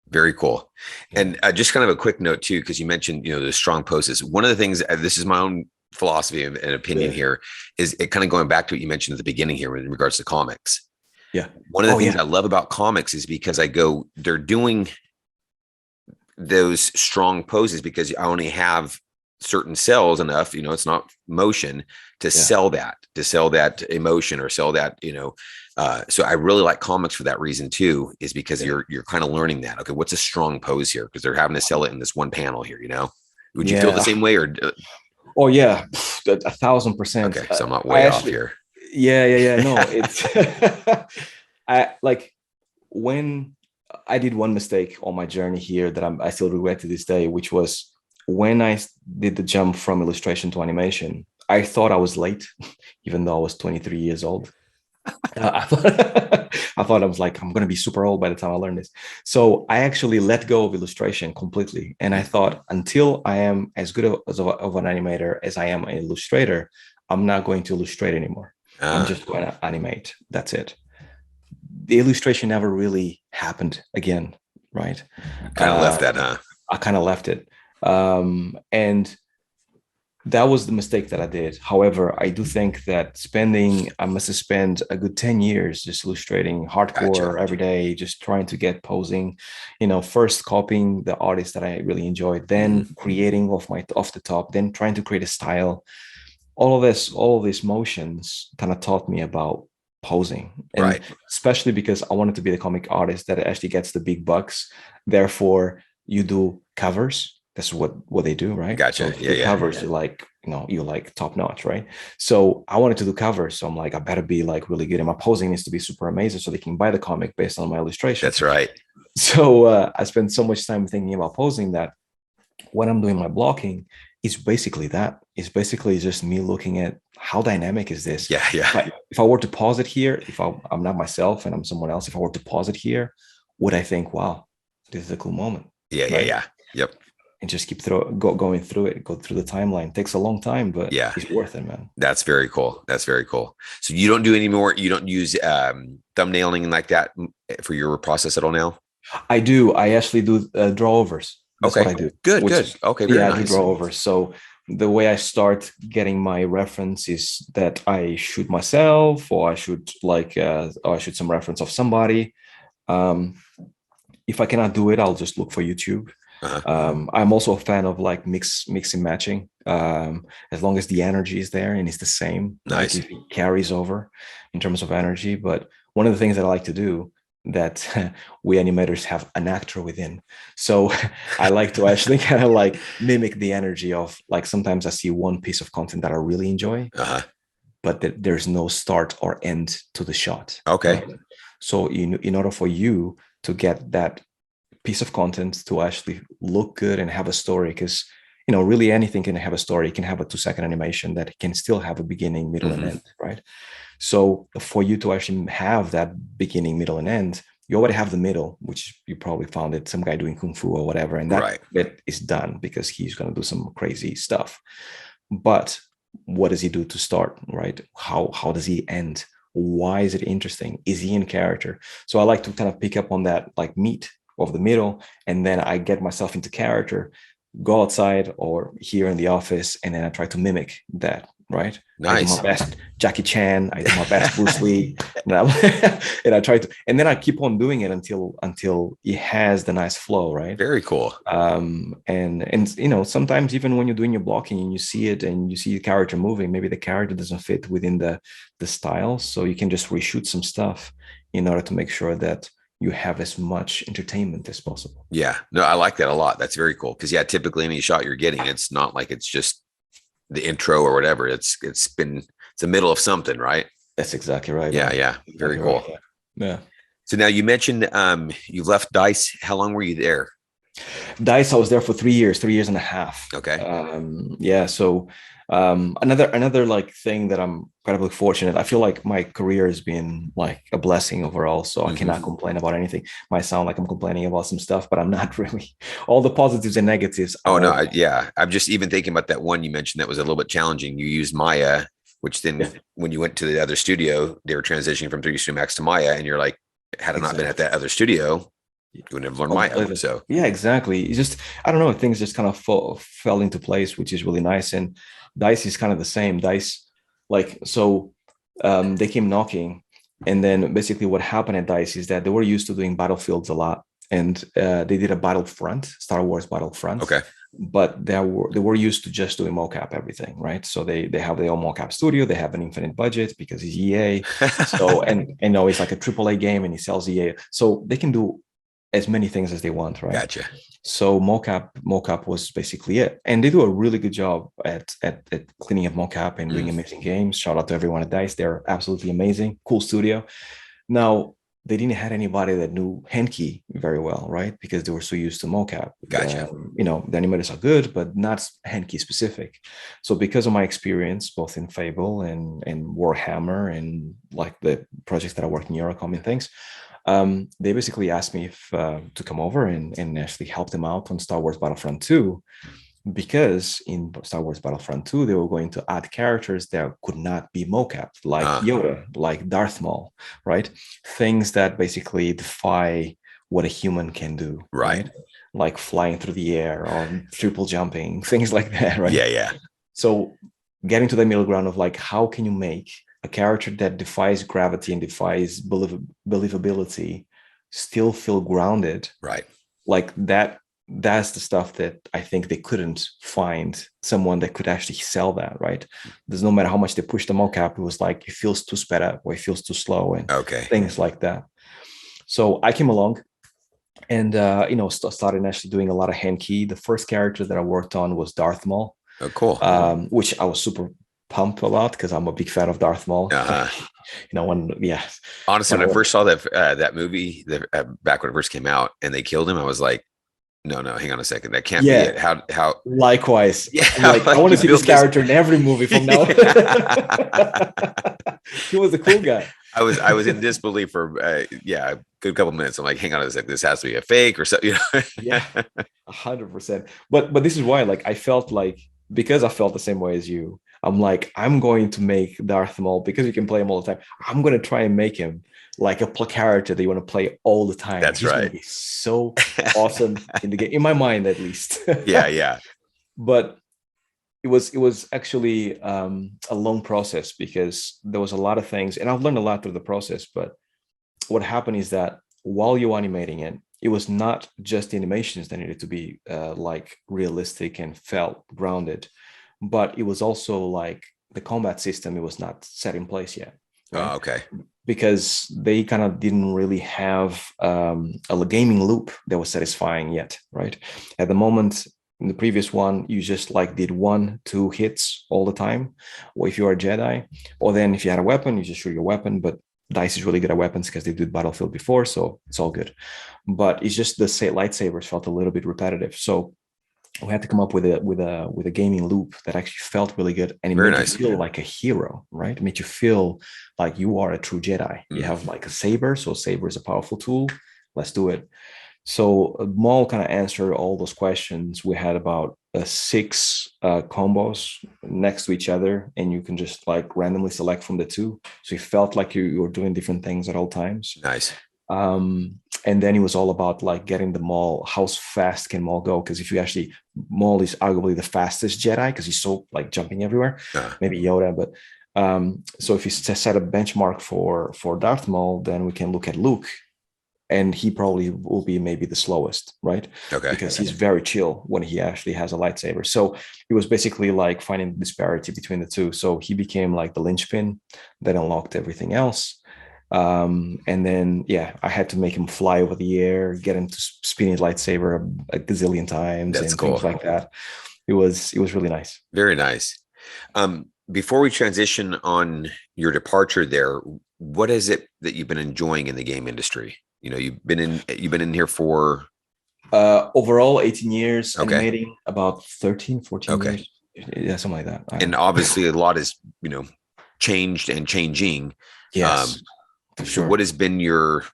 Very cool. And just kind of a quick note too, because you mentioned, the strong poses. One of the things, this is my own philosophy and opinion here, is it kind of going back to what you mentioned at the beginning here in regards to comics. Yeah. One of the things I love about comics is because they're doing those strong poses because I only have certain cells enough, it's not motion to sell that emotion or sell that, so I really like comics for that reason too, is because you're kind of learning that. Okay, what's a strong pose here? Because they're having to sell it in this one panel here, Would you feel the same way or? Oh yeah, 1,000%. Okay, so I'm not way off here. Yeah. No, it's I like when I did one mistake on my journey here that I still regret to this day, which was when I did the jump from illustration to animation. I thought I was late, even though I was 23 years old. I thought I was like, I'm going to be super old by the time I learn this. So I actually let go of illustration completely. And I thought, until I am as good of an animator as I am an illustrator, I'm not going to illustrate anymore. I'm just going to animate. That's it. The illustration never really happened again, right? Kind of left that, huh? I kind of left it. And that was the mistake that I did. However, I do think that I must have spent a good 10 years just illustrating hardcore every day, just trying to get posing, first copying the artists that I really enjoyed, then creating off the top, then trying to create a style. All of these motions kind of taught me about posing, and especially because I wanted to be the comic artist that actually gets the big bucks. Therefore, you do covers. That's what they do, right? Gotcha. So covers, you like top notch, right? So I wanted to do covers. So I'm like, I better be like really good, and my posing needs to be super amazing so they can buy the comic based on my illustration. That's right. So I spent so much time thinking about posing that when I'm doing my blocking, it's basically that. It's basically just me looking at how dynamic is this. Yeah. If I were to pause it here, if I'm not myself and I'm someone else, if I were to pause it here, would I think, wow, this is a cool moment? Yeah. Yep. And just keep going through it, go through the timeline. It takes a long time, but it's worth it, man. That's very cool. So you don't do any more, you don't use thumbnailing like that for your process at all now? I do. I actually do drawovers. That's what I do. Good. Okay, very nice. I do drawovers. So the way I start getting my reference is that I shoot myself, or I shoot some reference of somebody. If I cannot do it, I'll just look for YouTube. I'm also a fan of like mix and matching. As long as the energy is there and it's the same, nice. Like it carries over in terms of energy. But one of the things that I like to do, that we animators have an actor within. So I like to actually kind of like mimic the energy of, like, sometimes I see one piece of content that I really enjoy, but there's no start or end to the shot. Okay. Right? So in order for you to get that piece of content to actually look good and have a story, because really anything can have a story. It can have a 2-second animation that can still have a beginning, middle, and end, right? So for you to actually have that beginning, middle, and end, you already have the middle, which you probably found it some guy doing kung fu or whatever, and that bit is done because he's going to do some crazy stuff. But what does he do to start, right? How does he end? Why is it interesting? Is he in character? So I like to kind of pick up on that, like, meat of the middle, and then I get myself into character, go outside or here in the office, and then I try to mimic that, right? Nice. I do my best Jackie Chan, I do my best Bruce Lee, and I try to, and then I keep on doing it until it has the nice flow, right? Very cool. And sometimes even when you're doing your blocking and you see it and you see the character moving, maybe the character doesn't fit within the style, so you can just reshoot some stuff in order to make sure that you have as much entertainment as possible. Yeah, no, I like that a lot. That's very cool. Because typically any shot you're getting, it's not like it's just the intro or whatever. It's the middle of something, right? That's exactly right. Yeah, very cool. Right. Yeah. So now you mentioned you left DICE. How long were you there? DICE, I was there for 3 years and a half. Okay. Yeah. So another like thing that I'm incredibly fortunate. I feel like my career has been like a blessing overall. So I cannot complain about anything. Might sound like I'm complaining about some stuff, but I'm not really. All the positives and negatives. Oh no, yeah. I'm just even thinking about that one you mentioned that was a little bit challenging. You used Maya, which then when you went to the other studio, they were transitioning from 3D Studio Max to Maya, and you're like, had I not been at that other studio, you wouldn't have learned Maya. So yeah, exactly. It's just, I don't know, things just kind of fell into place, which is really nice. And DICE is kind of the same. DICE, like, so they came knocking, and then basically what happened at DICE is that they were used to doing battlefields a lot, and they did a Battlefront, Star Wars Battlefront. Okay. But they were used to just doing mocap everything, right? So they have their own mocap studio. They have an infinite budget because it's EA. So and it's like a AAA game, and he sells EA, so they can do as many things as they want, right? Gotcha. So mocap was basically it, and they do a really good job at cleaning up mocap and doing amazing games. Shout out to everyone at DICE; they're absolutely amazing. Cool studio. Now they didn't have anybody that knew Henki very well, right? Because they were so used to mocap. Gotcha. The animators are good, but not Henki specific. So because of my experience, both in Fable and Warhammer and like the projects that I work in Eurocom and things, they basically asked me if to come over and actually help them out on Star Wars Battlefront 2, because in Star Wars Battlefront 2, they were going to add characters that could not be mocap, like Yoda, like Darth Maul, right? Things that basically defy what a human can do, right? Like flying through the air or triple jumping, things like that, right? Yeah. So getting to the middle ground of like, how can you make a character that defies gravity and defies believability still feel grounded, right? Like that's the stuff that I think they couldn't find someone that could actually sell that, right? There's no matter how much they push the mocap, it was like it feels too sped up or it feels too slow and things like that. So I came along and started actually doing a lot of Henki. The first character that I worked on was Darth Maul. Oh, cool. Which I was super pumped about because I'm a big fan of Darth Maul. Honestly, when I first saw that movie, back when it first came out, and they killed him, I was like, no, hang on a second, that can't be it. How? Likewise, I want to see this character in every movie from now. He was a cool guy. I was in disbelief for a good couple minutes. I'm like, hang on a second, this has to be a fake or something. Yeah, 100%. But this is why, like, I felt like, because I felt the same way as you, I'm like, I'm going to make Darth Maul, because you can play him all the time. I'm going to try and make him like a character that you want to play all the time. That's He's right. Gonna be so awesome in the game, in my mind at least. Yeah. But it was actually a long process, because there was a lot of things, and I've learned a lot through the process. But what happened is that while you're animating it was not just the animations that needed to be like realistic and felt grounded, but it was also like the combat system. It was not set in place yet. Right? Oh, okay. Because they kind of didn't really have a gaming loop that was satisfying yet, right? At the moment, in the previous one, you just like did 1-2 hits all the time, or if you're a Jedi, or then if you had a weapon, you just shoot your weapon. But DICE is really good at weapons because they did Battlefield before, so it's all good. But it's just the lightsabers felt a little bit repetitive, so we had to come up with a gaming loop that actually felt really good, and it made you feel like a hero, right? It made you feel like you are a true Jedi. You have like a saber, so saber is a powerful tool. Let's do it. So Maul kind of answered all those questions. We had about 6 combos next to each other, and you can just like randomly select from the 2. So it felt like you were doing different things at all times. Nice. And then it was all about like getting the Maul. How fast can Maul go? Because if you actually, Maul is arguably the fastest Jedi because he's so like jumping everywhere. Maybe Yoda, but so if you set a benchmark for Darth Maul, then we can look at Luke, and he probably will be maybe the slowest, right? Okay. Because he's very chill when he actually has a lightsaber. So it was basically like finding the disparity between the 2. So he became like the linchpin that unlocked everything else. And then I had to make him fly over the air, get him to spin his lightsaber a gazillion times. That's and cool. Things like that. It was really nice. Very nice. before we transition on your departure there, what is it that you've been enjoying in the game industry? You've been in here for overall 18 years, okay. Animating about 13, 14 okay. years. Yeah, something like that. And obviously a lot is, changed and changing. Yes, for so sure. what has been your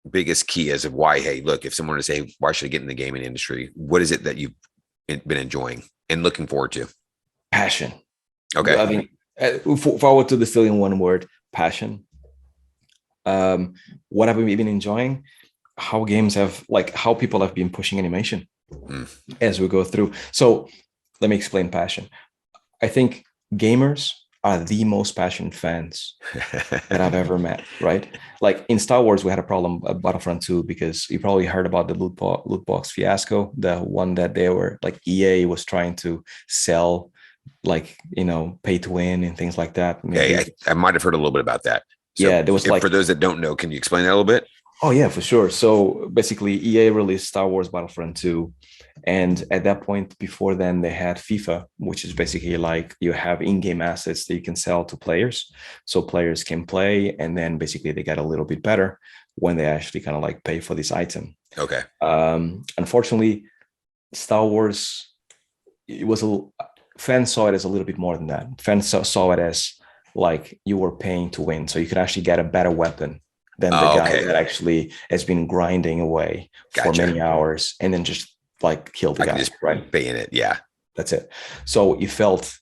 biggest key as of why, hey, look, if someone were to say, why should I get in the gaming industry? What is it that you've been enjoying and looking forward to? Passion. Okay. I mean, if I were to distill in one word, passion. What have we been enjoying? How games have, how people have been pushing animation as we go through. So let me explain passion. I think gamers are the most passionate fans that I've ever met, right? Like in Star Wars, we had a problem at Battlefront 2 because you probably heard about the loot box fiasco, the one that they were like EA was trying to sell, pay to win and things like that. Okay, I might have heard a little bit about that. So yeah, there was for those that don't know, can you explain that a little bit? Oh yeah, for sure. So basically EA released Star Wars Battlefront 2. And at that point, before then, they had FIFA, which is basically like you have in-game assets that you can sell to players. So players can play, and then basically they get a little bit better when they actually kind of like pay for this item. Okay. Unfortunately, Star Wars, fans saw it as a little bit more than that. Fans saw it as like you were paying to win. So you could actually get a better weapon than the guy that actually has been grinding away for many hours and then just like kill the guy, just right? Pay in it. Yeah. That's it. So it felt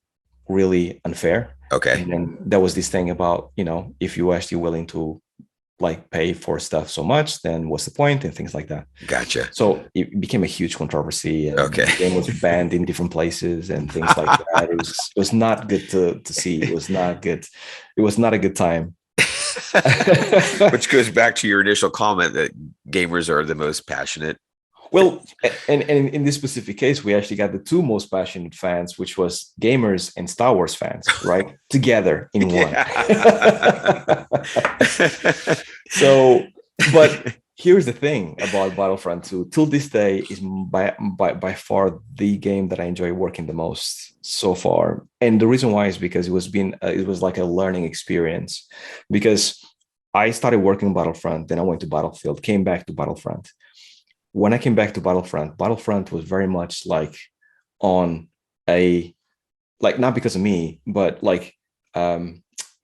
really unfair. Okay. And then there was this thing about, if you were actually willing to like pay for stuff so much, then what's the point and things like that. Gotcha. So it became a huge controversy. And okay. The game was banned in different places and things like that. It was not good to see. It was not good. It was not a good time. Which goes back to your initial comment that gamers are the most passionate. Well, and in this specific case, we actually got the two most passionate fans, which was gamers and Star Wars fans, right? Together in one. So, but here's the thing about Battlefront 2. Till this day is by far the game that I enjoy working the most so far. And the reason why is because it was like a learning experience. Because I started working on Battlefront, then I went to Battlefield, came back to Battlefront. When I came back to Battlefront was very much like on a, like, not because of me, but like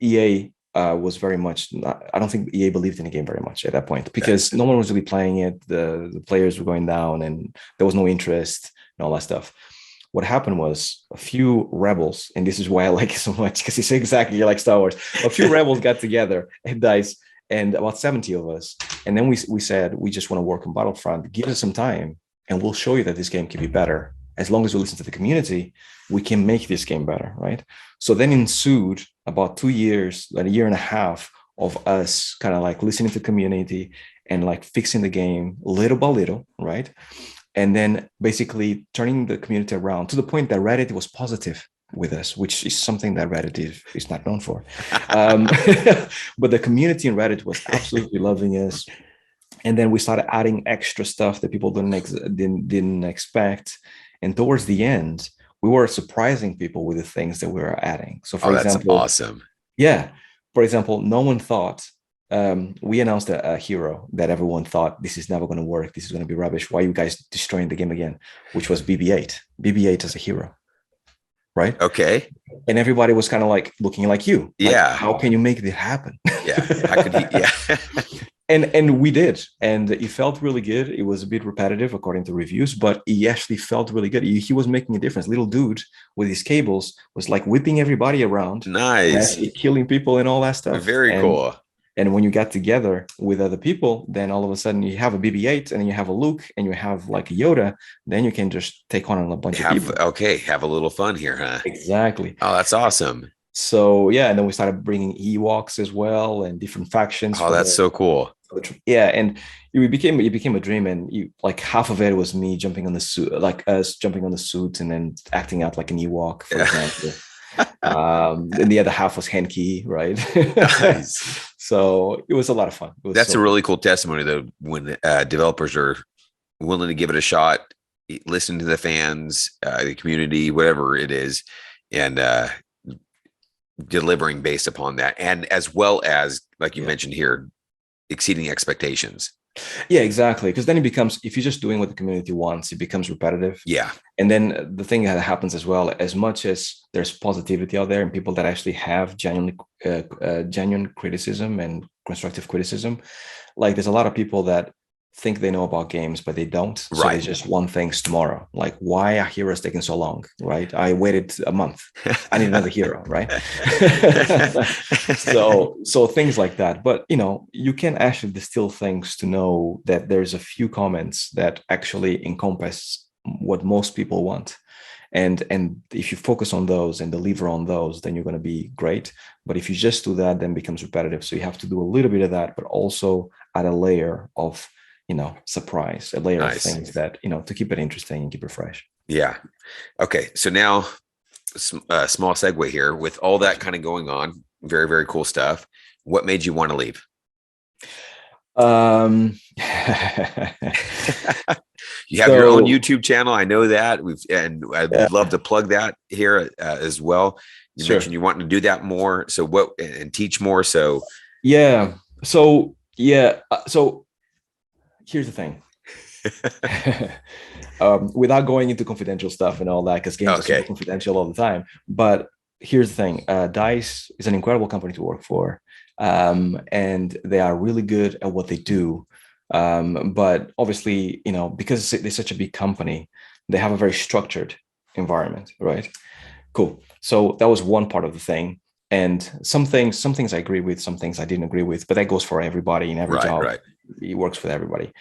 EA was very much not, I don't think EA believed in the game very much at that point because no one was really playing it. The players were going down and there was no interest and all that stuff. What happened was a few rebels, and this is why I like it so much because it's exactly like Star Wars. A few rebels got together and DICE, and about 70 of us. And then we said, we just want to work on Battlefront. Give us some time and we'll show you that this game can be better. As long as we listen to the community, we can make this game better, right? So then ensued about 2 years, like a year and a half of us kind of like listening to the community and like fixing the game little by little, right? And then basically turning the community around to the point that Reddit was positive with us, which is something that Reddit is not known for. But the community in Reddit was absolutely loving us. And then we started adding extra stuff that people didn't expect. And towards the end, we were surprising people with the things that we were adding. So for example, that's awesome. Yeah. For example, no one thought, we announced a hero that everyone thought this is never going to work. This is going to be rubbish. Why are you guys destroying the game again? Which was BB-8. BB-8 as a hero. Right. Okay. And everybody was kind of like looking like you. Like, yeah. How can you make this happen? Yeah. How could he? Yeah. and we did. And it felt really good. It was a bit repetitive according to reviews, but he actually felt really good. He was making a difference. Little dude with his cables was like whipping everybody around. Nice. Killing people and all that stuff. Very cool. And when you got together with other people, then all of a sudden you have a BB-8 and you have a Luke and you have like a Yoda, then you can just take on a bunch of people. Okay, have a little fun here, huh? Exactly. Oh, that's awesome. So yeah, and then we started bringing Ewoks as well and different factions. Oh, that's so cool. Yeah, and it became a dream, and like half of it was me jumping on the suit, like us jumping on the suit and then acting out like an Ewok, for example. And the other half was Henki, right? Nice. So it was a lot of fun. That's a really cool testimony, though, when developers are willing to give it a shot, listen to the fans, the community, whatever it is, and delivering based upon that, and as well as, like you mentioned here, exceeding expectations. Yeah, exactly. Because then it becomes, if you're just doing what the community wants, it becomes repetitive. Yeah. And then the thing that happens as well, as much as there's positivity out there and people that actually have genuine criticism and constructive criticism, like there's a lot of people that think they know about games, but they don't. So they just want things tomorrow. Like, why are heroes taking so long? Right? I waited a month. I need another hero. Right? so things like that. But you can actually distill things to know that there's a few comments that actually encompass what most people want. And if you focus on those and deliver on those, then you're going to be great. But if you just do that, then it becomes repetitive. So you have to do a little bit of that, but also add a layer of surprise, a layer of things that, to keep it interesting and keep it fresh. Yeah. Okay. So now small segue here with all that kind of going on. Very, very cool stuff. What made you want to leave? You have your own YouTube channel. I know that I'd love to plug that here as well. You mentioned you want to do that more. So and teach more. So So here's the thing. Without going into confidential stuff and all that, because games are super confidential all the time. But here's the thing. DICE is an incredible company to work for. And they are really good at what they do. But obviously, because they're such a big company, they have a very structured environment, right? Cool. So that was one part of the thing. And some things I agree with, some things I didn't agree with, but that goes for everybody in every job. Right. It works for everybody.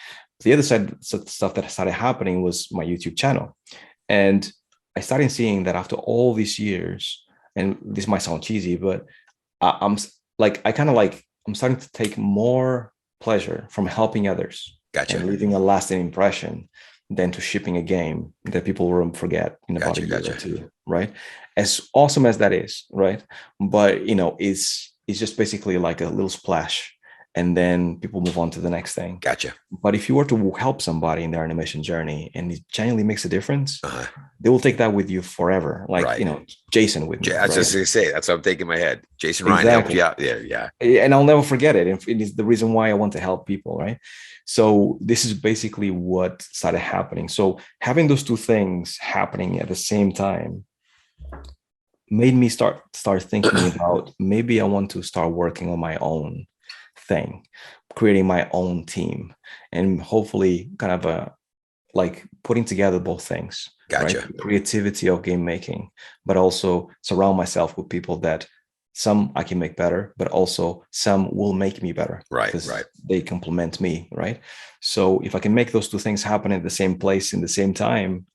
The other side stuff that started happening was my YouTube channel. And I started seeing that after all these years, and this might sound cheesy, but I'm starting to take more pleasure from helping others and leaving a lasting impression than to shipping a game that people will forget in about a year or two, right? As awesome as that is, right? But it's just basically like a little splash, and then people move on to the next thing. Gotcha. But if you were to help somebody in their animation journey and it genuinely makes a difference, they will take that with you forever. Like, Jason with me. I was just going to say, that's what I'm thinking in my head. Jason Ryan helped you out. Yeah. And I'll never forget it. And it is the reason why I want to help people, right? So this is basically what started happening. So having those two things happening at the same time made me start thinking about, maybe I want to start working on my own thing, creating my own team, and hopefully kind of like putting together both things. Gotcha. Right? Creativity of game making, but also surround myself with people that some I can make better, but also some will make me better. Right. They complement me. Right. So if I can make those two things happen at the same place in the same time,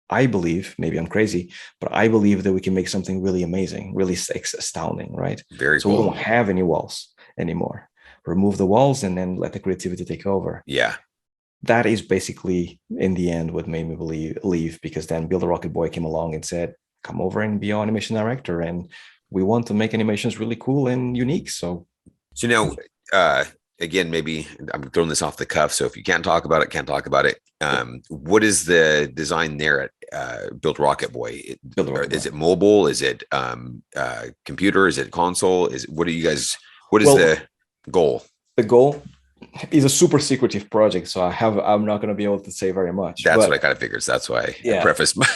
I believe, maybe I'm crazy, but I believe that we can make something really amazing, really astounding. Right. Very cool. So we don't have any walls anymore. Remove the walls and then let the creativity take over. Yeah. That is basically in the end what made me leave, because then Build a Rocket Boy came along and said, come over and be our animation director. And we want to make animations really cool and unique. So again, maybe I'm throwing this off the cuff. So if you can't talk about it, can't talk about it. What is the design there at Build Rocket Boy? Is it mobile? Is it computer? Is it console? What is the goal? The goal is a super secretive project, so I'm not going to be able to say very much. That's what I kind of figured. So that's why I prefaced my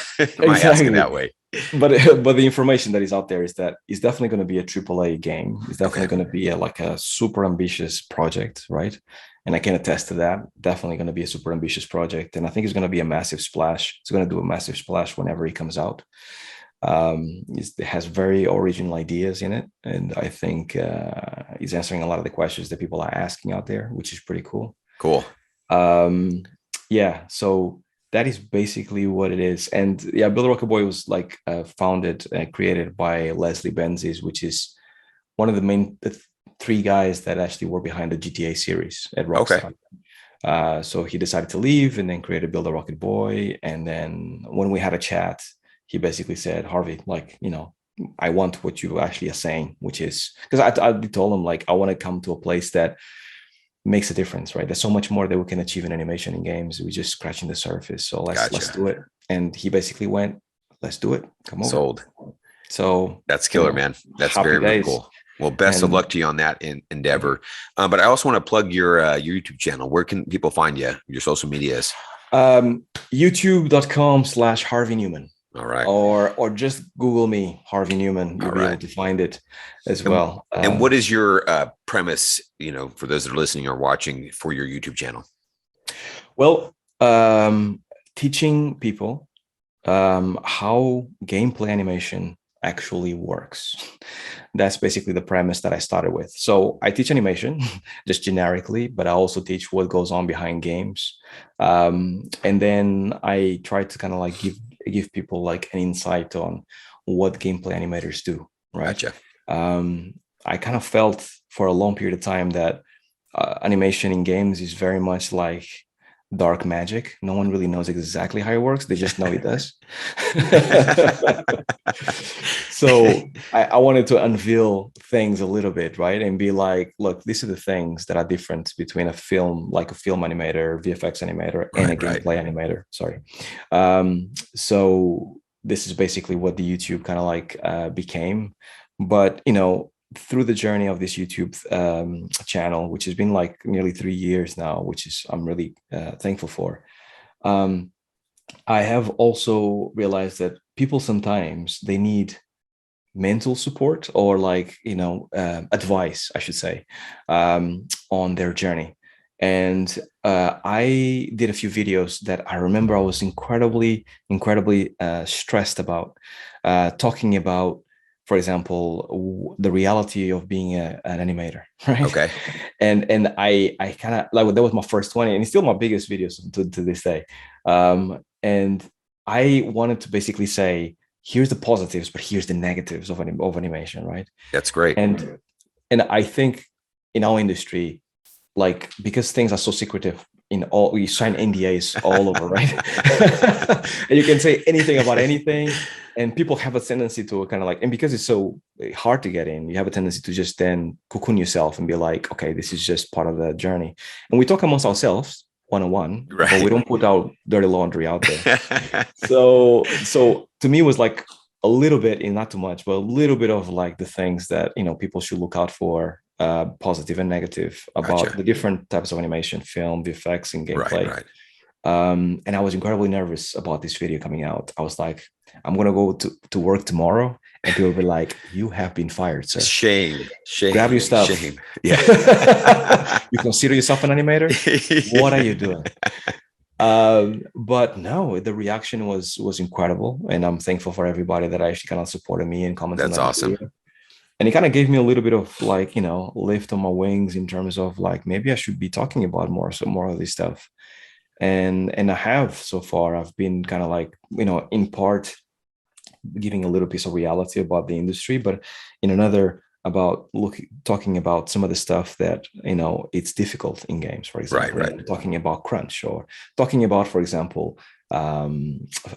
asking that way. But the information that is out there is that it's definitely going to be a AAA game. It's definitely going to be a super ambitious project, right? And I can attest to that. Definitely going to be a super ambitious project, and I think it's going to be a massive splash. It's going to do a massive splash whenever it comes out. It has very original ideas in it, and I think he's answering a lot of the questions that people are asking out there, which is pretty cool. So that is basically what it is. And Build a Rocket Boy was founded and created by Leslie Benzies, which is one of the three guys that actually were behind the GTA series at Rockstar. So he decided to leave and then created Build a Rocket Boy, and then when we had a chat, he basically said, Harvey, I want what you actually are saying, which is, because I told him, I want to come to a place that makes a difference, right? There's so much more that we can achieve in animation in games. We're just scratching the surface. So let's do it. And he basically went, let's do it. Come on. Sold. So that's killer, man. That's very, very cool. Well, best of luck to you on that endeavor. But I also want to plug your YouTube channel. Where can people find you? Your social medias? YouTube.com/Harvey Newman. All right. Or just Google me, Harvey Newman. You'll be able to find it as well. And what is your premise, for those that are listening or watching, for your YouTube channel? Well, teaching people how gameplay animation actually works. That's basically the premise that I started with. So I teach animation just generically, but I also teach what goes on behind games. And then I try to kind of like give people like an insight on what gameplay animators do, right? Gotcha. I kind of felt for a long period of time that animation in games is very much like dark magic. No one really knows exactly how it works. They just know it does. So I wanted to unveil things a little bit, right? And be like, look, these are the things that are different between a film, like a film animator, VFX animator, and a gameplay animator. Sorry. So this is basically what the YouTube kind of like became. But, through the journey of this YouTube channel, which has been like nearly 3 years now, which I'm really thankful for. I have also realized that people sometimes they need mental support or like, advice, I should say, on their journey. And I did a few videos that I remember I was incredibly stressed about, talking about, for example, the reality of being an animator, right? Okay. And I kind of like, that was my first one, and it's still my biggest videos to this day. And I wanted to basically say, here's the positives, but here's the negatives of animation, right? That's great. And I think in our industry, like, because things are so secretive, we sign NDAs all over, right? And you can say anything about anything, and people have a tendency to kind of like, and because it's so hard to get in, you have a tendency to just then cocoon yourself and be like, okay, this is just part of the journey. And we talk amongst ourselves one-on-one, right, but we don't put our dirty laundry out there. So to me, it was like a little bit, and not too much, but a little bit of like the things that, people should look out for, positive and negative, about the different types of animation, film, VFX, and gameplay. Right. And I was incredibly nervous about this video coming out. I was like, I'm going to go to work tomorrow, and people will be like, you have been fired, sir. Shame. Grab your stuff. Shame. Yeah. You consider yourself an animator? What are you doing? But no, the reaction was incredible. And I'm thankful for everybody that actually kind of supported me and commented. That's awesome. Video. And it kind of gave me a little bit of like, lift on my wings in terms of like, maybe I should be talking about more of this stuff. And I have so far. I've been kind of like, in part giving a little piece of reality about the industry, but in another about talking about some of the stuff that, it's difficult in games, for example, right. Talking about crunch, or talking about, for example,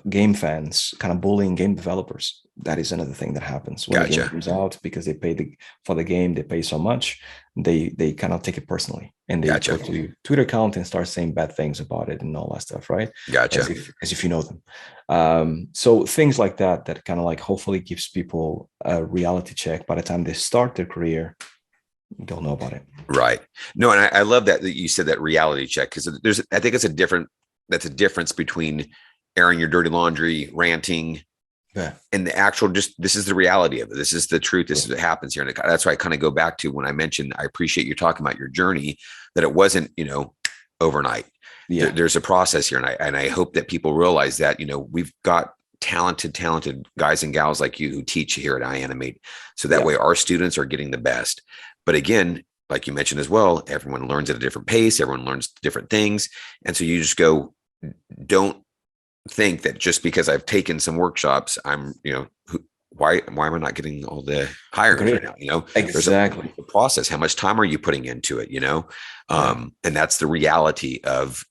game fans kind of bullying game developers. That is another thing that happens when the game comes out, because they pay for the game, they pay so much, they kind of take it personally, and they go to your Twitter account and start saying bad things about it and all that stuff, right? As if you know them. So things like that kind of like hopefully gives people a reality check by the time they start their career. They'll know about it. Right. No, and I love that you said that reality check, because I think that's a difference between airing your dirty laundry, ranting, and the actual, this is the reality of it. This is the truth. This is what happens here. And that's why I kind of go back to when I mentioned, I appreciate you talking about your journey, that it wasn't, overnight. Yeah. There's a process here. And I hope that people realize that, we've got talented guys and gals like you who teach here at iAnimate. So that way our students are getting the best. But again, like you mentioned as well, everyone learns at a different pace. Everyone learns different things. And so you just don't think that just because I've taken some workshops, I'm, why am I not getting all the hirings right now? Exactly. There's a process. How much time are you putting into it? And that's the reality of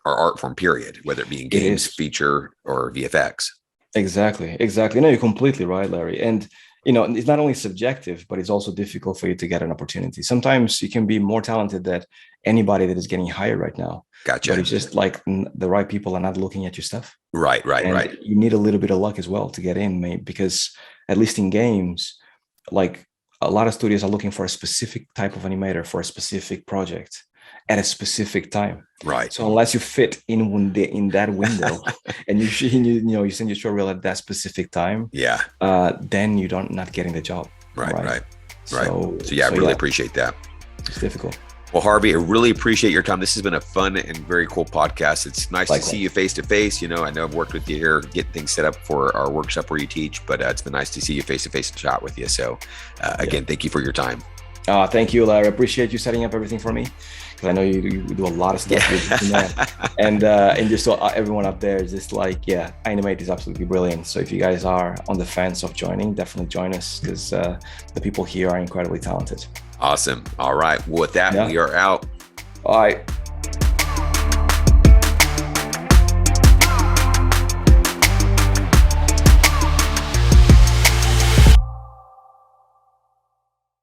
our art form, period, whether it be in games, feature, or VFX. Exactly. No, you're completely right, Larry. And it's not only subjective, but it's also difficult for you to get an opportunity. Sometimes you can be more talented than anybody that is getting hired right now. Gotcha. But it's just like the right people are not looking at your stuff. Right. You need a little bit of luck as well to get in, because at least in games, like a lot of studios are looking for a specific type of animator for a specific project at a specific time. Right. So unless you fit in that window and you send your short reel at that specific time, then you're not getting the job. Right. So I really appreciate that. It's difficult. Well, Harvey, I really appreciate your time. This has been a fun and very cool podcast. It's nice to see you face to face. I know I've worked with you here, getting things set up for our workshop where you teach, but it's been nice to see you face to face and chat with you. So again, thank you for your time. Thank you, Larry. I appreciate you setting up everything for me, because I know you do a lot of stuff. And just so everyone up there is just like, iAnimate is absolutely brilliant. So if you guys are on the fence of joining, definitely join us, because the people here are incredibly talented. Awesome. All right. Well, with that, we are out. All right.